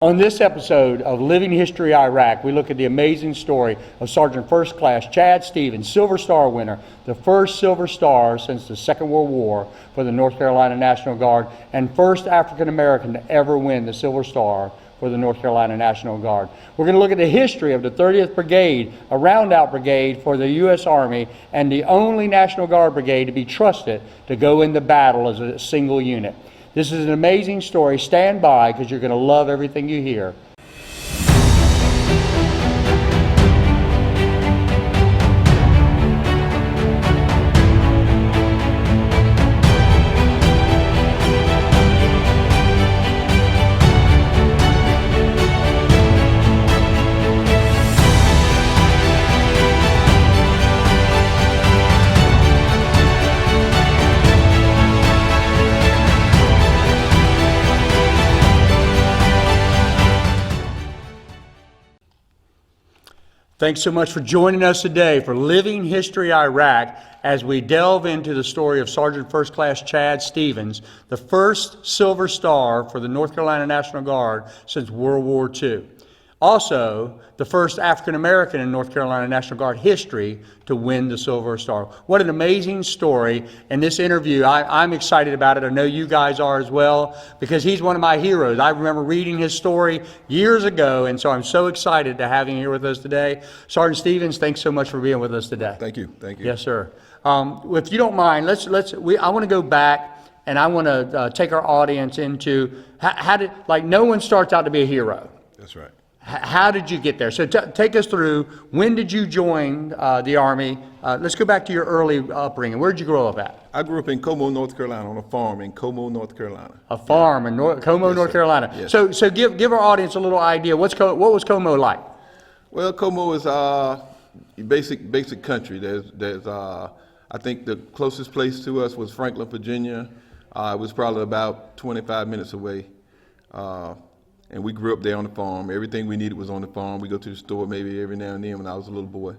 On this episode of Living History Iraq, we look at the amazing story of Sergeant First Class Chad Stevens, Silver Star winner, the first Silver Star since the Second World War for the North Carolina National Guard, and first African American to ever win the Silver Star for the North Carolina National Guard. We're going to look at the history of the 30th Brigade, a roundout brigade for the U.S. Army, and the only National Guard brigade to be trusted to go into battle as a single unit. This is an amazing story. Stand by because you're going to love everything you hear. Thanks so much for joining us today for Living History Iraq as we delve into the story of Sergeant First Class Chad Stevens, the first Silver Star for the North Carolina National Guard since World War II. Also, the first African American in North Carolina National Guard history to win the Silver Star. What an amazing story. And this interview, I'm excited about it. I know you guys are as well, because he's one of my heroes. I remember reading his story years ago, and so I'm so excited to have him here with us today. Sergeant Stevens, thanks so much for being with us today. Thank you. Thank you. Yes, sir. If you don't mind, I want to go back, and I want to take our audience into no one starts out to be a hero. That's right. How did you get there? So take us through, when did you join the Army? Let's go back to your early upbringing. Where did you grow up at? I grew up in Como, North Carolina, on a farm in Como, North Carolina. A farm in Como, Yes, North sir. Carolina. Yes. So give our audience a little idea. What was Como like? Well, Como is basic country. There's I think the closest place to us was Franklin, Virginia. It was probably about 25 minutes away. And we grew up there on the farm. Everything we needed was on the farm. We go to the store maybe every now and then when I was a little boy.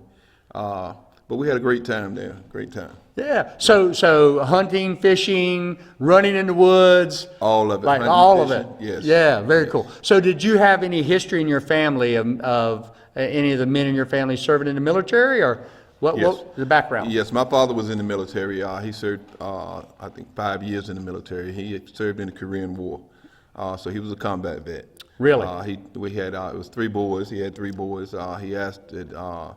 But we had a great time there, great time. Yeah. So hunting, fishing, running in the woods. All of it. Like hunting, all of fishing, it. Yes. Yeah, very Yes. cool. So did you have any history in your family of any of the men in your family serving in the military, or what Yes. was the background? Yes, my father was in the military. He served, I think, 5 years in the military. He had served in the Korean War. So he was a combat vet. Really? We had it was 3 boys. He had 3 boys. He asked that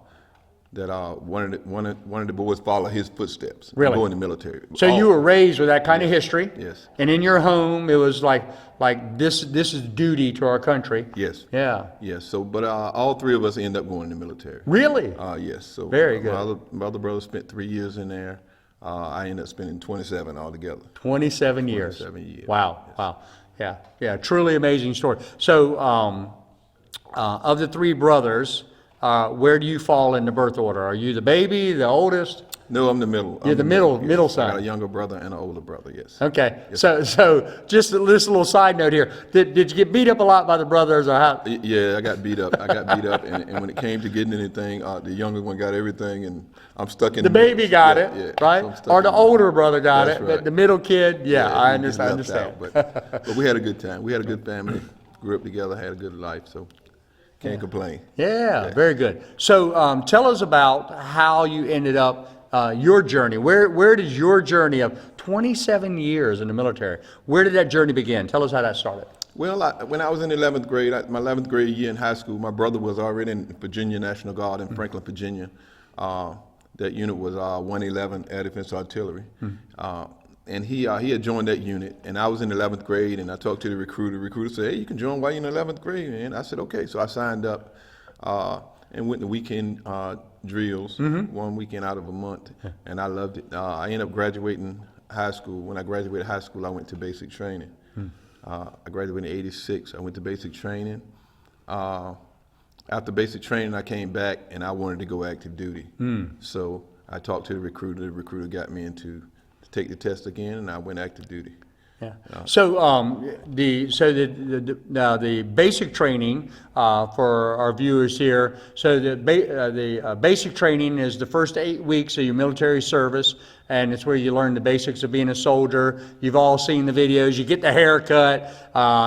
one of the boys follow his footsteps. Really? Go in the military. So you were raised with that kind of history. Yes. And in your home, it was like this is duty to our country. Yes. Yeah. Yes. So, but all 3 of us ended up going in the military. Really? Yes. So Very good. My other brother spent 3 years in there. I ended up spending 27 altogether. 27 years. 27 years. Wow. Yes. Wow. Yeah. Truly amazing story. So, of the 3 brothers, where do you fall in the birth order? Are you the baby, the oldest? No, I'm the middle. You're I'm the middle yes. son. I got a younger brother and an older brother. Yes. Okay. Yes. So just this little side note here. Did you get beat up a lot by the brothers, or how? Yeah, I got beat up. And when it came to getting anything, the younger one got everything, and I'm stuck in The baby got it, right? So I'm stuck Or the in older brother got That's it, right. but the middle kid, I he gets understand. left out, but we had a good time. We had a good family. Grew up together, had a good life, so can't complain. Yeah, very good. So tell us about how you ended up, your journey. Where did your journey of 27 years in the military, where did that journey begin? Tell us how that started. Well, when I was in the 11th grade, my 11th grade year in high school, my brother was already in Virginia National Guard in Franklin, Virginia. That unit was 111 Air Defense Artillery. And he had joined that unit, and I was in the 11th grade, and I talked to the recruiter. The recruiter said, "Hey, you can join while you're in the 11th grade," and I said, "Okay." So I signed up and went to weekend drills, one weekend out of a month, and I loved it. I ended up graduating high school. When I graduated high school, I went to basic training. I graduated in '86. I went to basic training. After basic training, I came back, and I wanted to go active duty. So I talked to the recruiter. The recruiter got me into take the test again, and I went active duty. Yeah. So the basic training for our viewers here. So the basic training is the first 8 weeks of your military service, and it's where you learn the basics of being a soldier. You've all seen the videos. You get the haircut,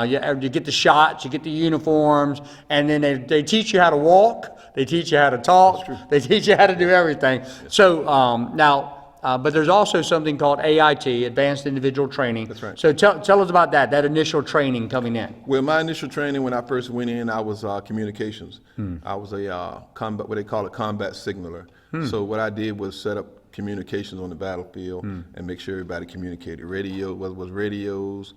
you get the shots, you get the uniforms, and then they teach you how to walk. They teach you how to talk. They teach you how to do everything. So now. But there's also something called AIT, Advanced Individual Training. That's right. So tell us about that initial training coming in. Well, my initial training when I first went in, I was communications. I was a combat, what they call a combat signaler. So what I did was set up communications on the battlefield and make sure everybody communicated. Radio, whether it was radios,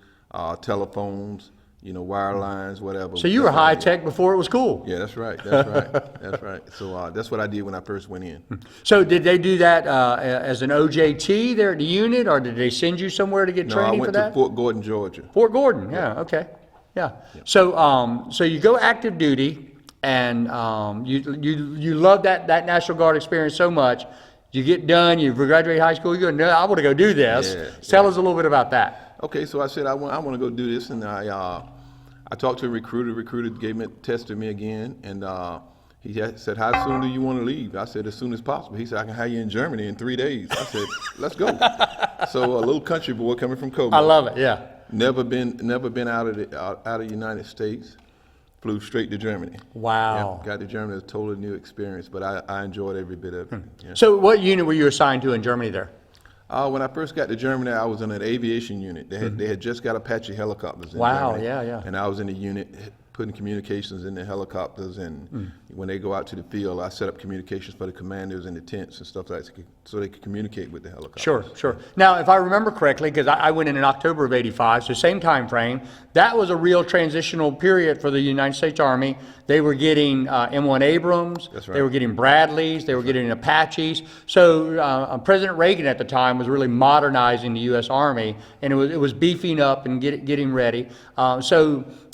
telephones, wire lines, whatever. So you were high tech before it was cool. Yeah, that's right. That's right. That's right. So that's what I did when I first went in. So did they do that as an OJT there at the unit, or did they send you somewhere to get No, training I for went that? to Fort Gordon, Georgia. Fort Gordon, yeah, okay, yeah. So you go active duty, and you love that National Guard experience so much. You get done, you graduate high school, you go, no, I want to go do this. Yeah, Tell us a little bit about that. Okay, so I said I want to go do this, and I talked to a recruiter. The recruiter tested me again, and he said, "How soon do you want to leave?" I said, "As soon as possible." He said, "I can have you in Germany in 3 days." I said, "Let's go." So a little country boy coming from Como. I love it, yeah. Never been out of the United States. Flew straight to Germany. Wow. Got to Germany. It was a totally new experience, but I enjoyed every bit of it. Yeah. So what unit were you assigned to in Germany there? When I first got to Germany, I was in an aviation unit. They had just got Apache helicopters in Wow, Germany. yeah. And I was in the unit putting communications in the helicopters, and when they go out to the field, I set up communications for the commanders in the tents and stuff like that, so they could communicate with the helicopters. Sure. Now, if I remember correctly, because I went in October of '85, so same time frame, that was a real transitional period for the United States Army. They were getting M1 Abrams, That's right. They were getting Bradleys, they were getting Apaches. So President Reagan at the time was really modernizing the U.S. Army, and it was beefing up and getting ready.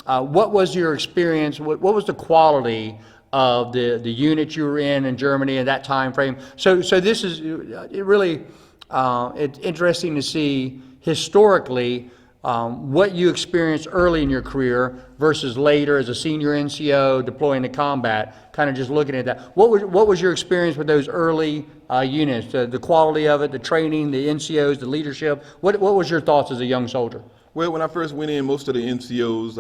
What was your experience? What was the quality of the unit you were in Germany in that time frame? So this is it really it's interesting to see historically what you experienced early in your career versus later as a senior NCO deploying to combat. Kind of just looking at that. What was your experience with those early units? The quality of it, the training, the NCOs, the leadership. What was your thoughts as a young soldier? Well, when I first went in, most of the NCOs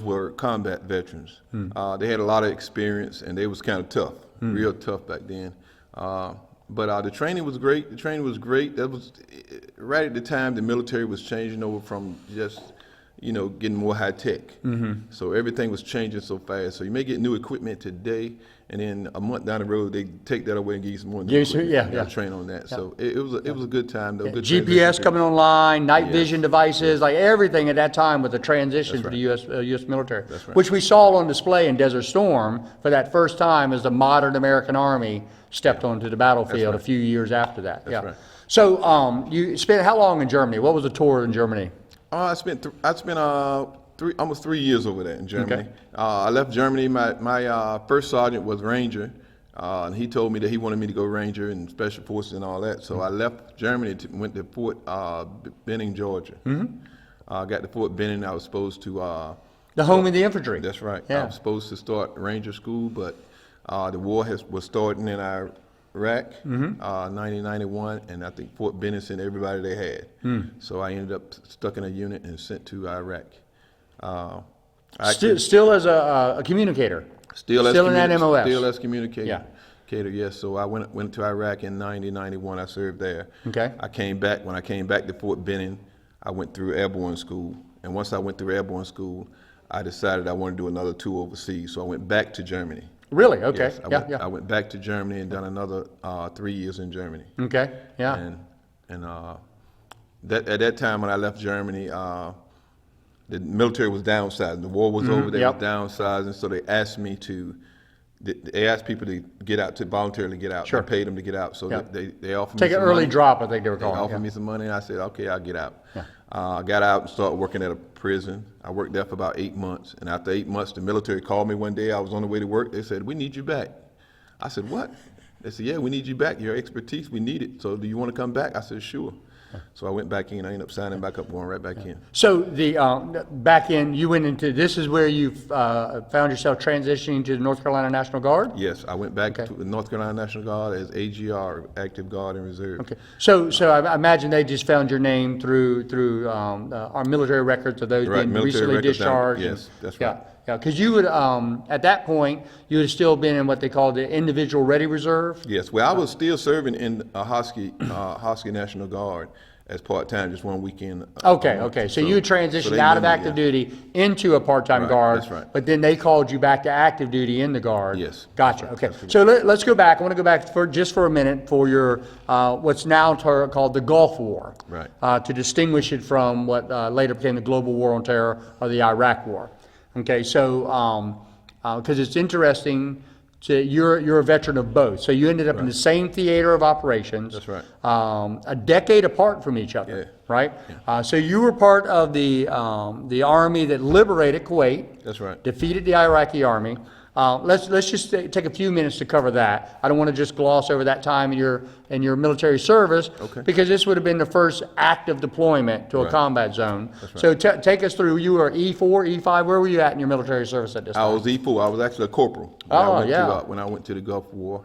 were combat veterans. They had a lot of experience, and they was kind of tough, real tough back then. But the training was great. That was right at the time the military was changing over from just getting more high tech. So everything was changing so fast. So you may get new equipment today, and then a month down the road they take that away and give you some more new equipment. You gotta train on that. So it was a good time though. Good GPS coming online, night vision devices, like everything at that time with the transition to the U.S. military, which we saw on display in Desert Storm for that first time as the modern American Army stepped onto the battlefield a few years after that. That's right. So you spent how long in Germany? What was the tour in Germany? I spent almost 3 years over there in Germany. Okay. I left Germany. My first sergeant was Ranger, and he told me that he wanted me to go Ranger and Special Forces and all that. So I left Germany, went to Fort Benning, Georgia. Got to Fort Benning. I was supposed to The home of the infantry. That's right. Yeah. I was supposed to start Ranger school, but the war was starting in Iraq, 1991, and I think Fort Benning sent everybody they had. So I ended up stuck in a unit and sent to Iraq. Still as a communicator. Still in that MOS. Still as communicator. Yeah. Yes. So I went to Iraq in 91. I served there. Okay. I came back. When I came back to Fort Benning, I went through airborne school. And once I went through airborne school, I decided I wanted to do another tour overseas. So I went back to Germany. Really? Okay. Yes, I went back to Germany and done another 3 years in Germany. Okay. Yeah. And at that time when I left Germany, the military was downsizing. The war was over. They were downsizing. So they asked me they asked people to get out, to voluntarily get out. Sure. They paid them to get out. So they offered me Take some an early money. drop, I think they were calling They offered it. me some money, and I said, okay, I'll get out. Yeah. I got out and started working at a prison. I worked there for about 8 months. And after 8 months, the military called me one day. I was on the way to work. They said, we need you back. I said, what? They said, yeah, we need you back. Your expertise, we need it. So do you want to come back? I said, sure. So I went back in. I ended up signing back up, going right back in. So the back in, you went into, this is where you found yourself transitioning to the North Carolina National Guard? Yes, I went back to the North Carolina National Guard as AGR, Active Guard and Reserve. Okay. So I imagine they just found your name through our military records of those Right, being military recently records down- discharged? yes, that's right. Yeah, because you would, at that point, you would have still been in what they call the Individual Ready Reserve? Yes, well, I was still serving in a Husky National Guard as part-time, just one weekend. Okay. So you transitioned they out of knew me, active yeah. duty into a part-time Right, guard. that's right. But then they called you back to active duty in the guard. Yes, Gotcha. that's Okay. right, that's So let's go back. I want to go back for just for a minute for your what's now called the Gulf War. Right. To distinguish it from what later became the Global War on Terror or the Iraq War. Okay. So because it's interesting. So you're a veteran of both. So you ended up in the same theater of operations. That's right. A decade apart from each other. Yeah. Right. So you were part of the army that liberated Kuwait. That's right. Defeated the Iraqi army. Let's just take a few minutes to cover that. I don't want to just gloss over that time in your military service, Okay. because this would have been the first active deployment to a Right. combat zone. That's right. So take us through. You were E4, E5. Where were you at in your military service at this I time? was E4. I was actually a corporal. When I went to the Gulf War.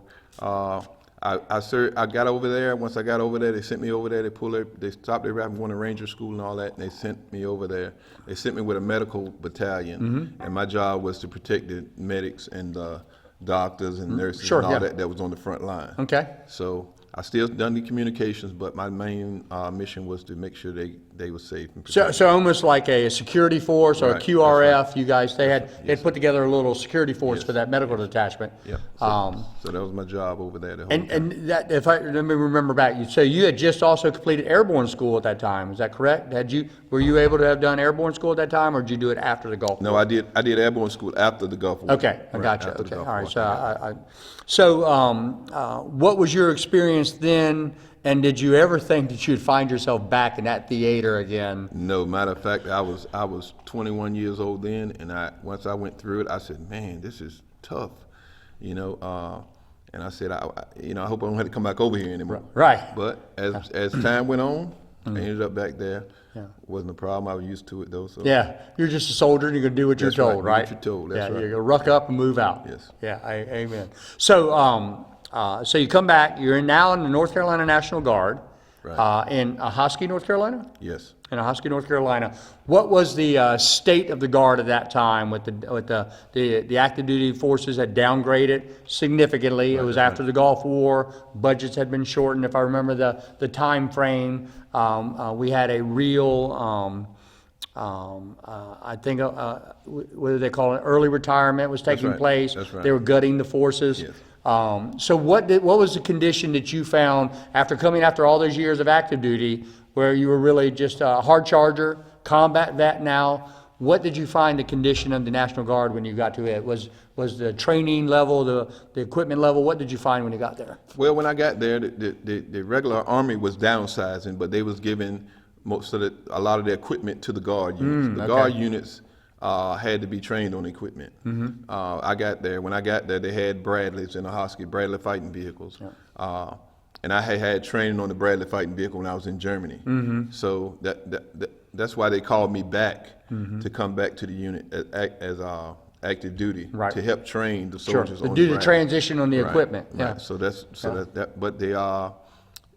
I served. I got over there. Once I got over there, they sent me over there. They stopped their rapid going to Ranger School and all that, and they sent me over there. They sent me with a medical battalion, and my job was to protect the medics and doctors and nurses Sure, and all yeah. that was on the front line. Okay. So I still done the communications, but my main mission was to make sure they were safe and protected. So almost like a security force or Right, a that's QRF. You guys, they had put together a little security force for that medical detachment. Yeah. So that was my job over there. The whole time. And that, let me remember back. So you had just also completed airborne school at that time. Is that correct? Were you able to have done airborne school at that time, or did you do it after the Gulf War? No, I did airborne school after the Gulf War. Okay, I Right, got you. after the Okay, Gulf all right. War. So what was your experience then? And did you ever think that you'd find yourself back in that theater again? No, matter of fact, I was 21 years old then, and once I went through it, I said, man, this is tough, and I said, I hope I don't have to come back over here anymore. Right. But as time went on, I ended up back there. Wasn't a problem. I was used to it though. So Yeah, you're just a soldier and you're going to do what you're That's right, told, do right? what you're told, that's yeah, right. you're going to ruck up and move out. Yes. Yeah, amen. So, so you come back, you're now in the North Carolina National Guard, Right. in Husky, North Carolina? Yes. In Husky, North Carolina. What was the state of the Guard at that time with the active duty forces had downgraded significantly? It was after the Gulf War. Budgets had been shortened. If I remember the time frame, we had a real, I think, what do they call it? Early retirement was taking right. place. That's right. They were gutting the forces. Yes. So what was the condition that you found after all those years of active duty, where you were really just a hard charger, combat vet now? What did you find the condition of the National Guard when you got to it? Was the training level, the equipment level, what did you find when you got there? Well, when I got there, the regular Army was downsizing, but they was giving a lot of the equipment to the Guard units. The Guard units had to be trained on equipment. I got there. When I got there, they had Bradleys in the Husky, Bradley fighting vehicles. And I had training on the Bradley fighting vehicle when I was in Germany. So that's why they called me back to come back to the unit as active duty to help train the soldiers. To on do the the ground. transition on the Right, equipment. right. Yeah. So but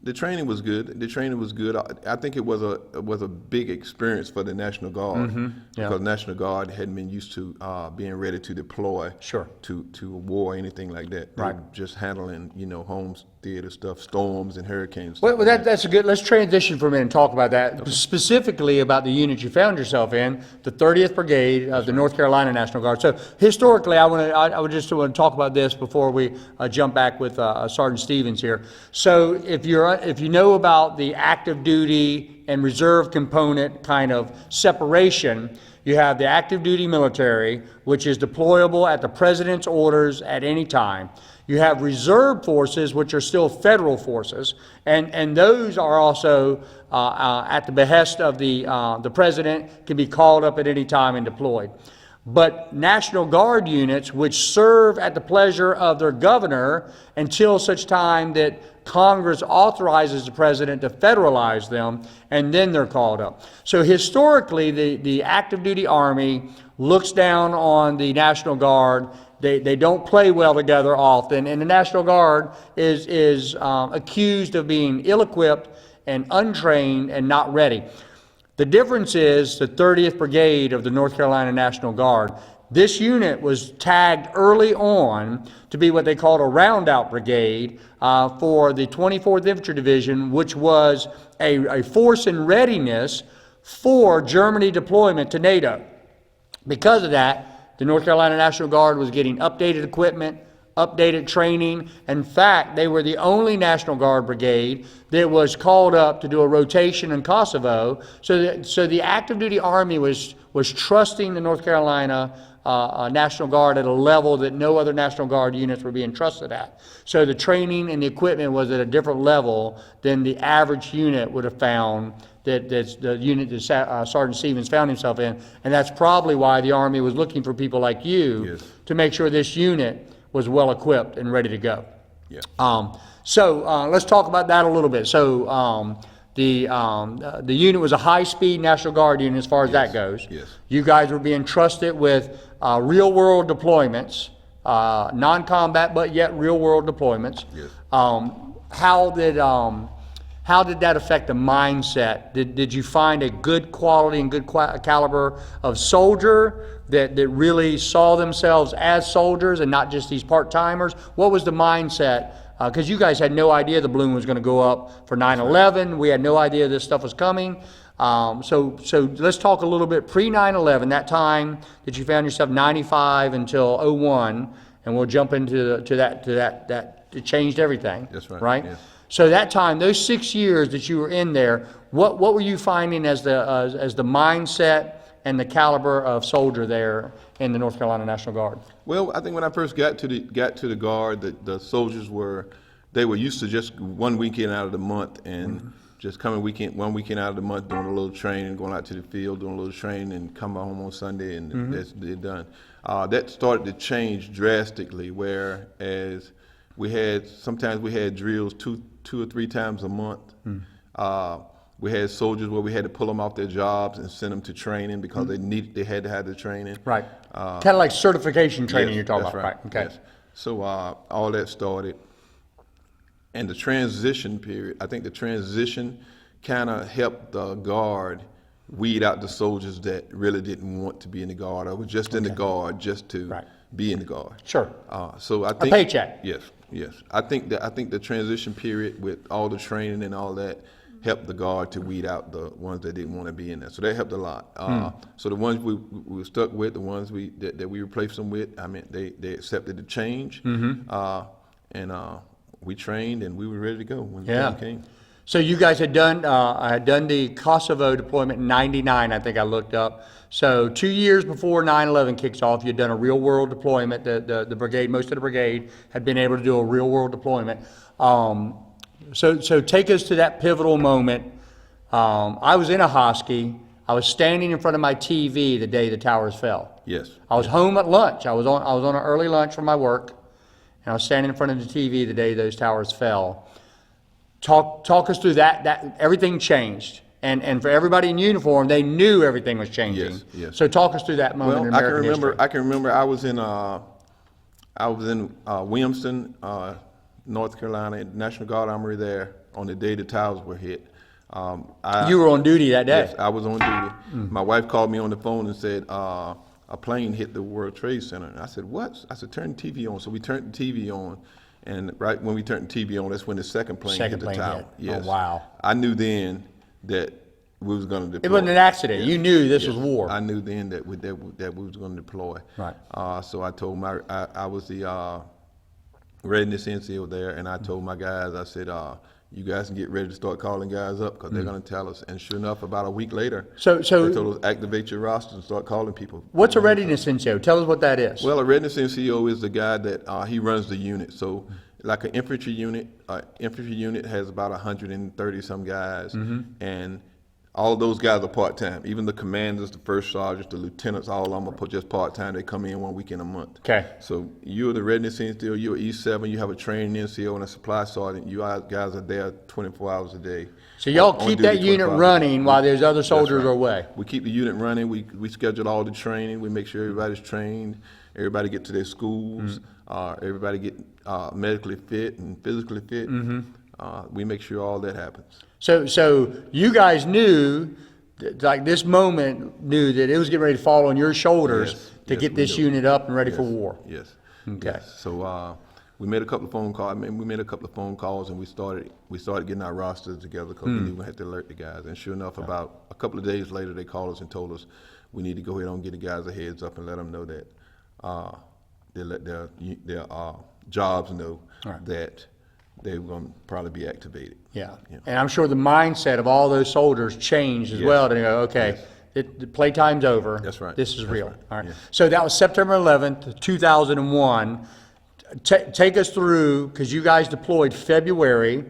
the training was good. The training was good. I think it was a big experience for the National Guard because National Guard hadn't been used to being ready to deploy to war or anything like that. They were just handling home theater stuff, storms and hurricanes. Well, that's a good. Let's transition for a minute and talk about that specifically about the unit you found yourself in, the 30th Brigade of the North Carolina National Guard. So historically, I would just want to talk about this before we jump back with Sergeant Stevens here. So if you know about the active duty and reserve component kind of separation, you have the active duty military, which is deployable at the president's orders at any time. You have reserve forces, which are still federal forces, and those are also at the behest of the president, can be called up at any time and deployed. but National Guard units which serve at the pleasure of their governor until such time that Congress authorizes the president to federalize them, and then they're called up. So historically, the active duty Army looks down on the National Guard. They don't play well together often, and the National Guard is accused of being ill-equipped and untrained and not ready. The difference is the 30th Brigade of the North Carolina National Guard. This unit was tagged early on to be what they called a roundout brigade for the 24th Infantry Division, which was a force in readiness for Germany deployment to NATO. Because of that, the North Carolina National Guard was getting updated equipment, updated training. In fact, they were the only National Guard brigade that was called up to do a rotation in Kosovo. So the active duty Army was trusting the North Carolina National Guard at a level that no other National Guard units were being trusted at. So the training and the equipment was at a different level than the average unit would have found that's the unit that Sergeant Stevens found himself in. And that's probably why the Army was looking for people like you to make sure this unit was well equipped and ready to go. Yeah. So let's talk about that a little bit. So the unit was a high-speed National Guard unit as far as that goes. Yes. You guys were being trusted with real-world deployments, non-combat but yet real-world deployments. Yes. How did that affect the mindset? Did you find a good quality and good caliber of soldier that really saw themselves as soldiers and not just these part-timers? What was the mindset? Because you guys had no idea the balloon was going to go up for 9/11. We had no idea this stuff was coming. So let's talk a little bit pre-9/11, that time that you found yourself 95 until 01, and we'll jump into that it changed everything. That's right. Right? Yes. So that time, those 6 years that you were in there, what were you finding as the mindset and the caliber of soldier there in the North Carolina National Guard? Well, I think when I first got to the Guard, the soldiers were used to just one weekend out of the month and just coming one weekend out of the month, doing a little training, going out to the field, doing a little training, and come home on Sunday, and they're done. That started to change drastically, whereas sometimes we had drills two or three times a month. We had soldiers where we had to pull them off their jobs and send them to training because they had to have the training. Right. Kind of like certification training you're talking about. Right. Okay. Yes. So all that started. And the transition period, I think the transition kind of helped the Guard weed out the soldiers that really didn't want to be in the Guard or were just in the Guard just to be in the Guard. Sure. So I think a paycheck. Yes. I think the transition period with all the training and all that helped the Guard to weed out the ones that didn't want to be in there. So that helped a lot. So the ones we were stuck with, the ones that we replaced them with, I mean, they accepted the change, and we trained and we were ready to go when the time came. So you guys had done the Kosovo deployment in '99, I think I looked up. So 2 years before 9/11 kicks off, you'd done a real world deployment. The brigade, most of the brigade, had been able to do a real world deployment. So take us to that pivotal moment. I was in a hosky. I was standing in front of my TV the day the towers fell. Yes. I was home at lunch. I was on an early lunch from my work, and I was standing in front of the TV the day those towers fell. Talk us through that everything changed. And for everybody in uniform, they knew everything was changing. Yes. So talk us through that moment in American history. I can remember I was in Williamston, North Carolina, National Guard Armory there on the day the towers were hit. You were on duty that day? Yes, I was on duty. My wife called me on the phone and said, a plane hit the World Trade Center. And I said, what? I said, turn the TV on. So we turned the TV on. And right when we turned the TV on, that's when the second plane hit the tower. Yes. Oh, wow. I knew then that we was going to deploy. It wasn't an accident. Yes. You knew this was war. I knew then that we was going to deploy. Right. So I told I was the readiness NCO there, and I told my guys, I said, you guys can get ready to start calling guys up because they're going to tell us. And sure enough, about a week later, they told us activate your roster and start calling people. What's a readiness NCO? Tell us what that is. Well, a readiness NCO is the guy that he runs the unit. So like an infantry unit has about 130 some guys, and All of those guys are part-time. Even the commanders, the first sergeants, the lieutenants, all of them are just part-time. They come in 1 weekend a month. Okay. So you're the readiness NCO, you're E7, you have a training NCO and a supply sergeant. You guys are there 24 hours a day. So y'all On keep duty that unit 24 hours. running while those other soldiers right. are away. We keep the unit running. We schedule all the training. We make sure everybody's trained. Everybody get to their schools. Everybody get medically fit and physically fit. We make sure all that happens. So you guys knew, like this moment, knew that it was getting ready to fall on your shoulders Yes, to yes, get we this knew. unit up and ready for Yes, war. Yes. Okay. Yes. So we made a couple of phone calls. We made a couple of phone calls, and we started getting our rosters together because we knew we had to alert the guys. And sure enough, about a couple of days later, they called us and told us we need to go ahead and get the guys a heads up and let them know that they let their jobs know that they were going to probably be activated. Yeah. And I'm sure the mindset of all those soldiers changed as well to go, okay, the playtime's over. That's right. This is That's real. right. All right. Yeah. So that was September 11th, 2001. Take us through, because you guys deployed February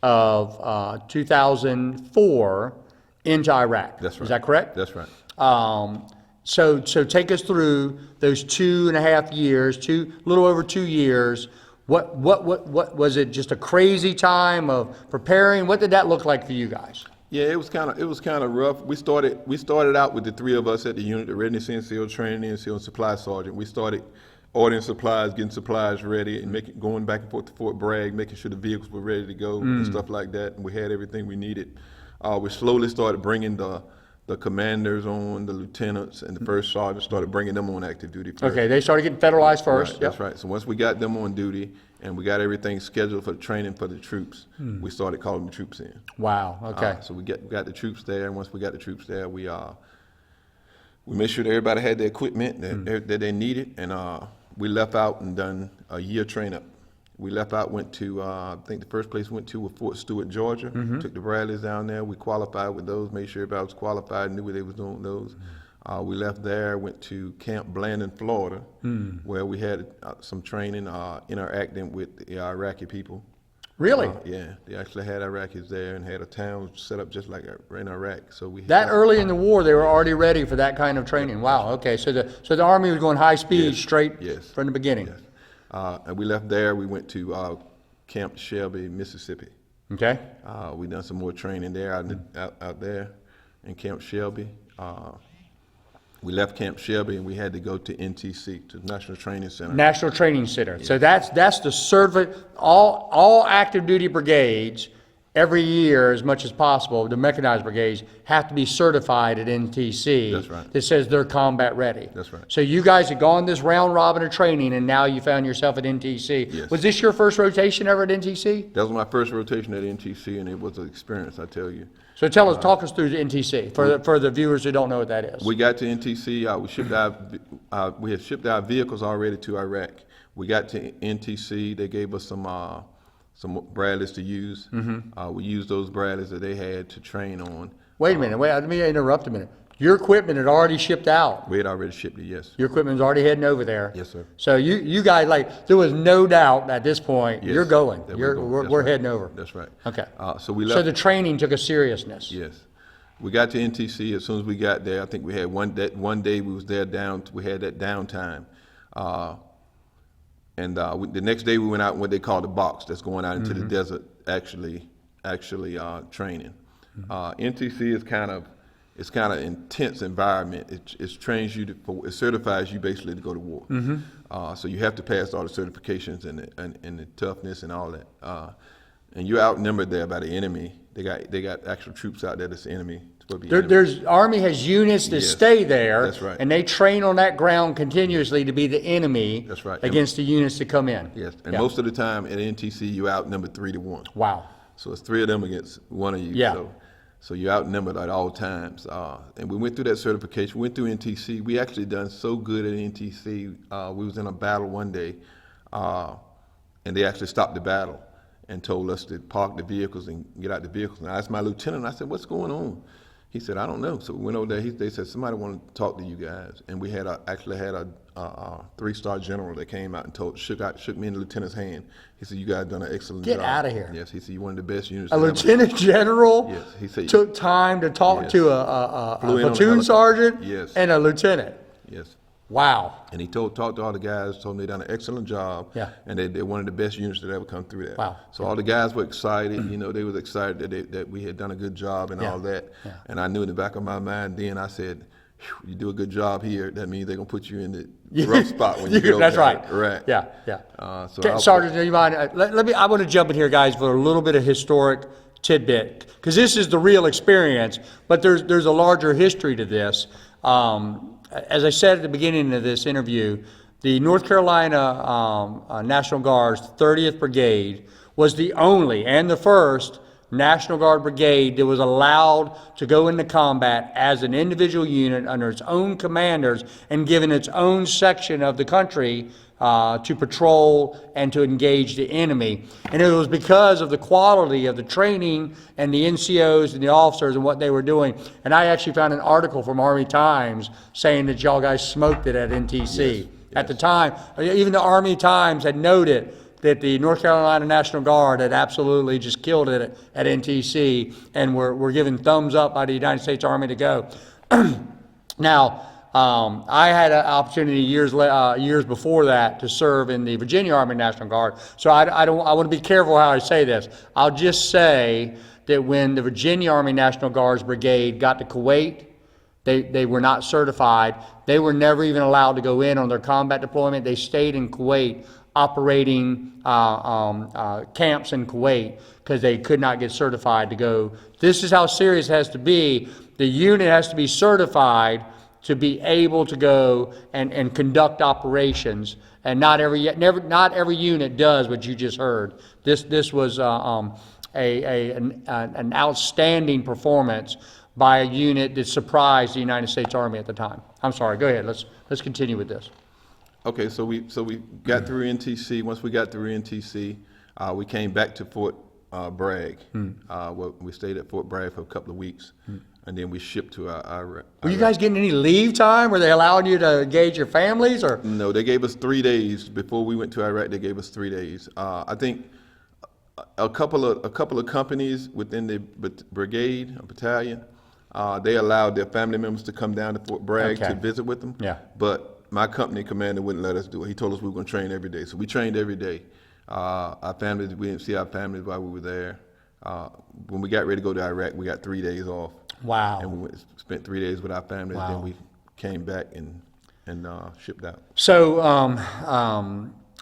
of 2004 into Iraq. That's right. Is that correct? That's right. So take us through those 2.5 years, a little over 2 years. What was it? Just a crazy time of preparing? What did that look like for you guys? Yeah, it was kind of rough. We started out with the three of us at the unit, the readiness NCO, training NCO, and supply sergeant. We started ordering supplies, getting supplies ready, and going back and forth to Fort Bragg, making sure the vehicles were ready to go and stuff like that. And we had everything we needed. We slowly started bringing the commanders on, the lieutenants, and the first sergeant started bringing them on active duty first. Okay, they started getting federalized first. Right, that's right. So once we got them on duty and we got everything scheduled for the training for the troops, we started calling the troops in. Wow. Okay. So we got the troops there, and once we got the troops there, we made sure that everybody had the equipment that they needed, and we left out and done a year train up. We left out, went to, I think the first place we went to was Fort Stewart, Georgia. Took the Bradleys down there. We qualified with those, made sure everybody was qualified, knew what they was doing with those. We left there, went to Camp Blandon, Florida, where we had some training, interacting with the Iraqi people. Really? Yeah, they actually had Iraqis there and had a town set up just like in Iraq. So we That early in the war, they were already ready for that kind of training. Wow. Okay. So the Army was going high speed straight from the beginning. Yes. And we left there. We went to Camp Shelby, Mississippi. Okay. We done some more training there out there in Camp Shelby. We left Camp Shelby and we had to go to NTC, to National Training Center. National Training Center. So that's the all active duty brigades every year, as much as possible, the mechanized brigades have to be certified at NTC. That's right. That says they're combat ready. That's right. So you guys had gone this round robin of training, and now you found yourself at NTC. Yes. Was this your first rotation ever at NTC? That was my first rotation at NTC, and it was an experience, I tell you. So talk us through the NTC for the viewers who don't know what that is. We got to NTC. We had shipped our vehicles already to Iraq. We got to NTC. They gave us some Bradleys to use. We used those Bradleys that they had to train on. Wait a minute. Let me interrupt a minute. Your equipment had already shipped out. We had already shipped it, yes. Your equipment was already heading over there. Yes, sir. So you guys, there was no doubt at this point, Yes, you're going. that We're right. heading over. That's right. Okay. So we left. So the training took a seriousness. Yes. We got to NTC. As soon as we got there, I think we had one day we was there we had that downtime. And the next day we went out in what they call the box, that's going out into the desert, actually training. NTC is kind of intense environment. It trains you it certifies you basically to go to war. So you have to pass all the certifications and the toughness and all that. And you're outnumbered there by the enemy. They got actual troops out there that's the enemy. There's Army has units that stay there. That's right. And they train on that ground continuously to be the enemy. That's right. Against the units that come in. Yes, and most of the time at NTC you outnumbered 3-1. Wow. So it's 3 of them against 1 of you. Yeah. So you're outnumbered at all times. And we went through that certification. We went through NTC. We actually done so good at NTC. We was in a battle one day, and they actually stopped the battle and told us to park the vehicles and get out the vehicles. And I asked my lieutenant, I said, what's going on? He said, I don't know. So we went over there. They said, somebody wanted to talk to you guys. And we had actually had a 3-star general that came out and shook me in the lieutenant's hand. He said, you guys done an excellent job. Get out of here. Yes, he said, you're one of the best units. A lieutenant general Yes, he said, took time to talk Yes. to a Flew in on a platoon helicopter. sergeant Yes. and a lieutenant. Yes. Wow. And he talked to all the guys, told them they done an excellent job. Yeah. And they're one of the best units that ever come through there. Wow. So all the guys were excited. They was excited that we had done a good job and Yeah. all that. Yeah. And I knew in the back of my mind then, I said, "Phew, you do a good job here. That means they're going to put you in the rough spot when you get over That's there." right. Right. Yeah, yeah. So Sergeant, do you mind? I want to jump in here, guys, for a little bit of historic tidbit, because this is the real experience, but there's a larger history to this. As I said at the beginning of this interview, the North Carolina National Guard's 30th Brigade was the only and the first National Guard brigade that was allowed to go into combat as an individual unit under its own commanders and given its own section of the country to patrol and to engage the enemy. And it was because of the quality of the training and the NCOs and the officers and what they were doing. And I actually found an article from Army Times saying that y'all guys smoked it at NTC. Yes. At the time, even the Army Times had noted that the North Carolina National Guard had absolutely just killed it at NTC and were given thumbs up by the United States Army to go. Now, I had an opportunity years before that to serve in the Virginia Army National Guard. So I want to be careful how I say this. I'll just say that when the Virginia Army National Guard's brigade got to Kuwait, they were not certified. They were never even allowed to go in on their combat deployment. They stayed in Kuwait operating camps in Kuwait because they could not get certified to go. This is how serious it has to be. The unit has to be certified to be able to go and conduct operations, and not every unit does what you just heard. This was an outstanding performance by a unit that surprised the United States Army at the time. I'm sorry. Go ahead. Let's continue with this. Okay, so we got through NTC. Once we got through NTC, we came back to Fort Bragg. We stayed at Fort Bragg for a couple of weeks, and then we shipped to Iraq. Were you guys getting any leave time? Were they allowing you to engage your families, or? No, they gave us 3 days before we went to Iraq. They gave us 3 days. I think a couple of companies within the brigade, a battalion, they allowed their family members to come down to Fort Bragg to visit with them. Yeah. But my company commander wouldn't let us do it. He told us we were going to train every day. So we trained every day. Our families, we didn't see our families while we were there. When we got ready to go to Iraq, we got 3 days off. Wow. And we spent 3 days with our families. Wow. Then we came back and shipped out. So,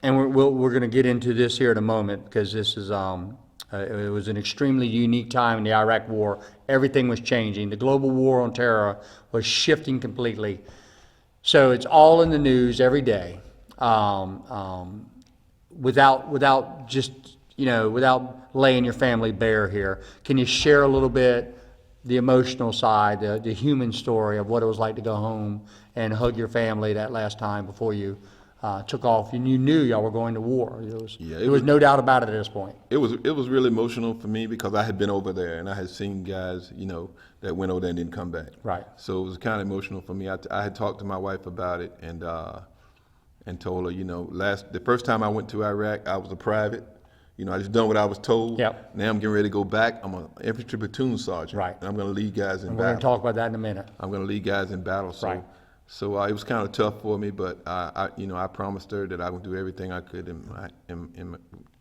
and we're going to get into this here in a moment, because this is it was an extremely unique time in the Iraq War. Everything was changing. The global war on terror was shifting completely. So it's all in the news every day, without just, without laying your family bare here. Can you share a little bit the emotional side, the human story of what it was like to go home and hug your family that last time before you took off, and you knew y'all were going to war? There was no doubt about it at this point. It was really emotional for me because I had been over there and I had seen guys, that went over there and didn't come back. Right. So it was kind of emotional for me. I had talked to my wife about it and told her, the first time I went to Iraq, I was a private. I just done what I was told. Yep. Now I'm getting ready to go back. I'm an infantry platoon sergeant. Right. And I'm going to lead guys in And battle. we're going to talk about that in a minute. I'm going to lead guys in battle. So, Right. So it was kind of tough for me, but I promised her that I would do everything I could in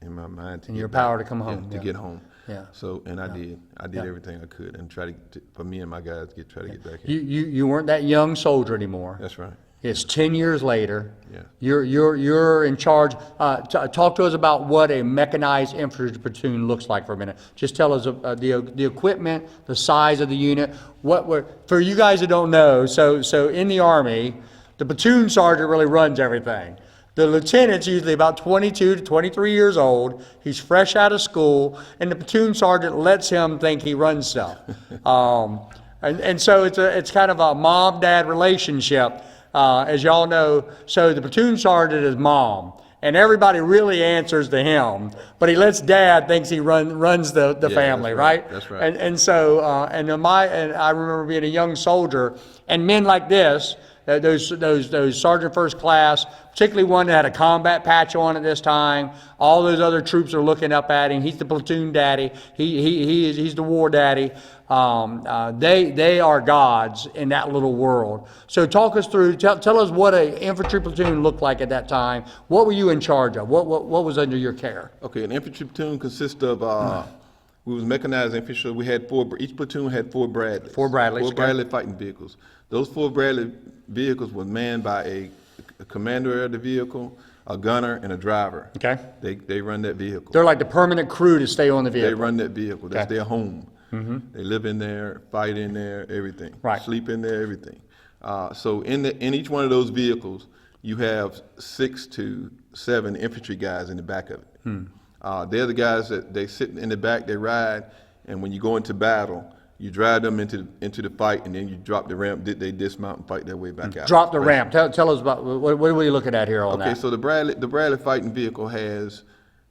my mind to In get your back. power to come home. to get home. Yeah. So I did. I did Yeah. everything I could and try to for me and my guys try to get back here. You weren't that young soldier anymore. That's right. It's 10 years later. Yeah. You're in charge. Talk to us about what a mechanized infantry platoon looks like for a minute. Just tell us the equipment, the size of the unit. For you guys that don't know, so in the Army, the platoon sergeant really runs everything. The lieutenant's usually about 22 to 23 years old. He's fresh out of school, and the platoon sergeant lets him think he runs stuff. And so it's kind of a mom-dad relationship. As y'all know, so the platoon sergeant is mom, And everybody really answers to him, but he lets Dad thinks he runs the Yeah, family, that's right. right? That's right. And so and I remember being a young soldier, and men like this, those sergeant first class, particularly one that had a combat patch on at this time. All those other troops are looking up at him. He's the platoon daddy. He's the war daddy. They are gods in that little world. So talk us through. Tell us what an infantry platoon looked like at that time. What were you in charge of? What was under your care? Okay, an infantry platoon consists of we was mechanized infantry. We had each platoon had 4 Bradleys. 4 Bradleys. Four okay. Bradley fighting vehicles. Those 4 Bradley vehicles were manned by a commander of the vehicle, a gunner, and a driver. Okay. They run that vehicle. They're like the permanent crew to stay on the vehicle. They run that vehicle. That's Okay. their home. They live in there, fight in there, everything. Right. Sleep in there, everything. So in each one of those vehicles, you have 6 to 7 infantry guys in the back of it. They're the guys that they sit in the back, they ride, and when you go into battle, you drive them into the fight, and then you drop the ramp. They dismount and fight their way back out. Drop the ramp. Tell us about what are we looking at here on Okay, that? so the Bradley fighting vehicle has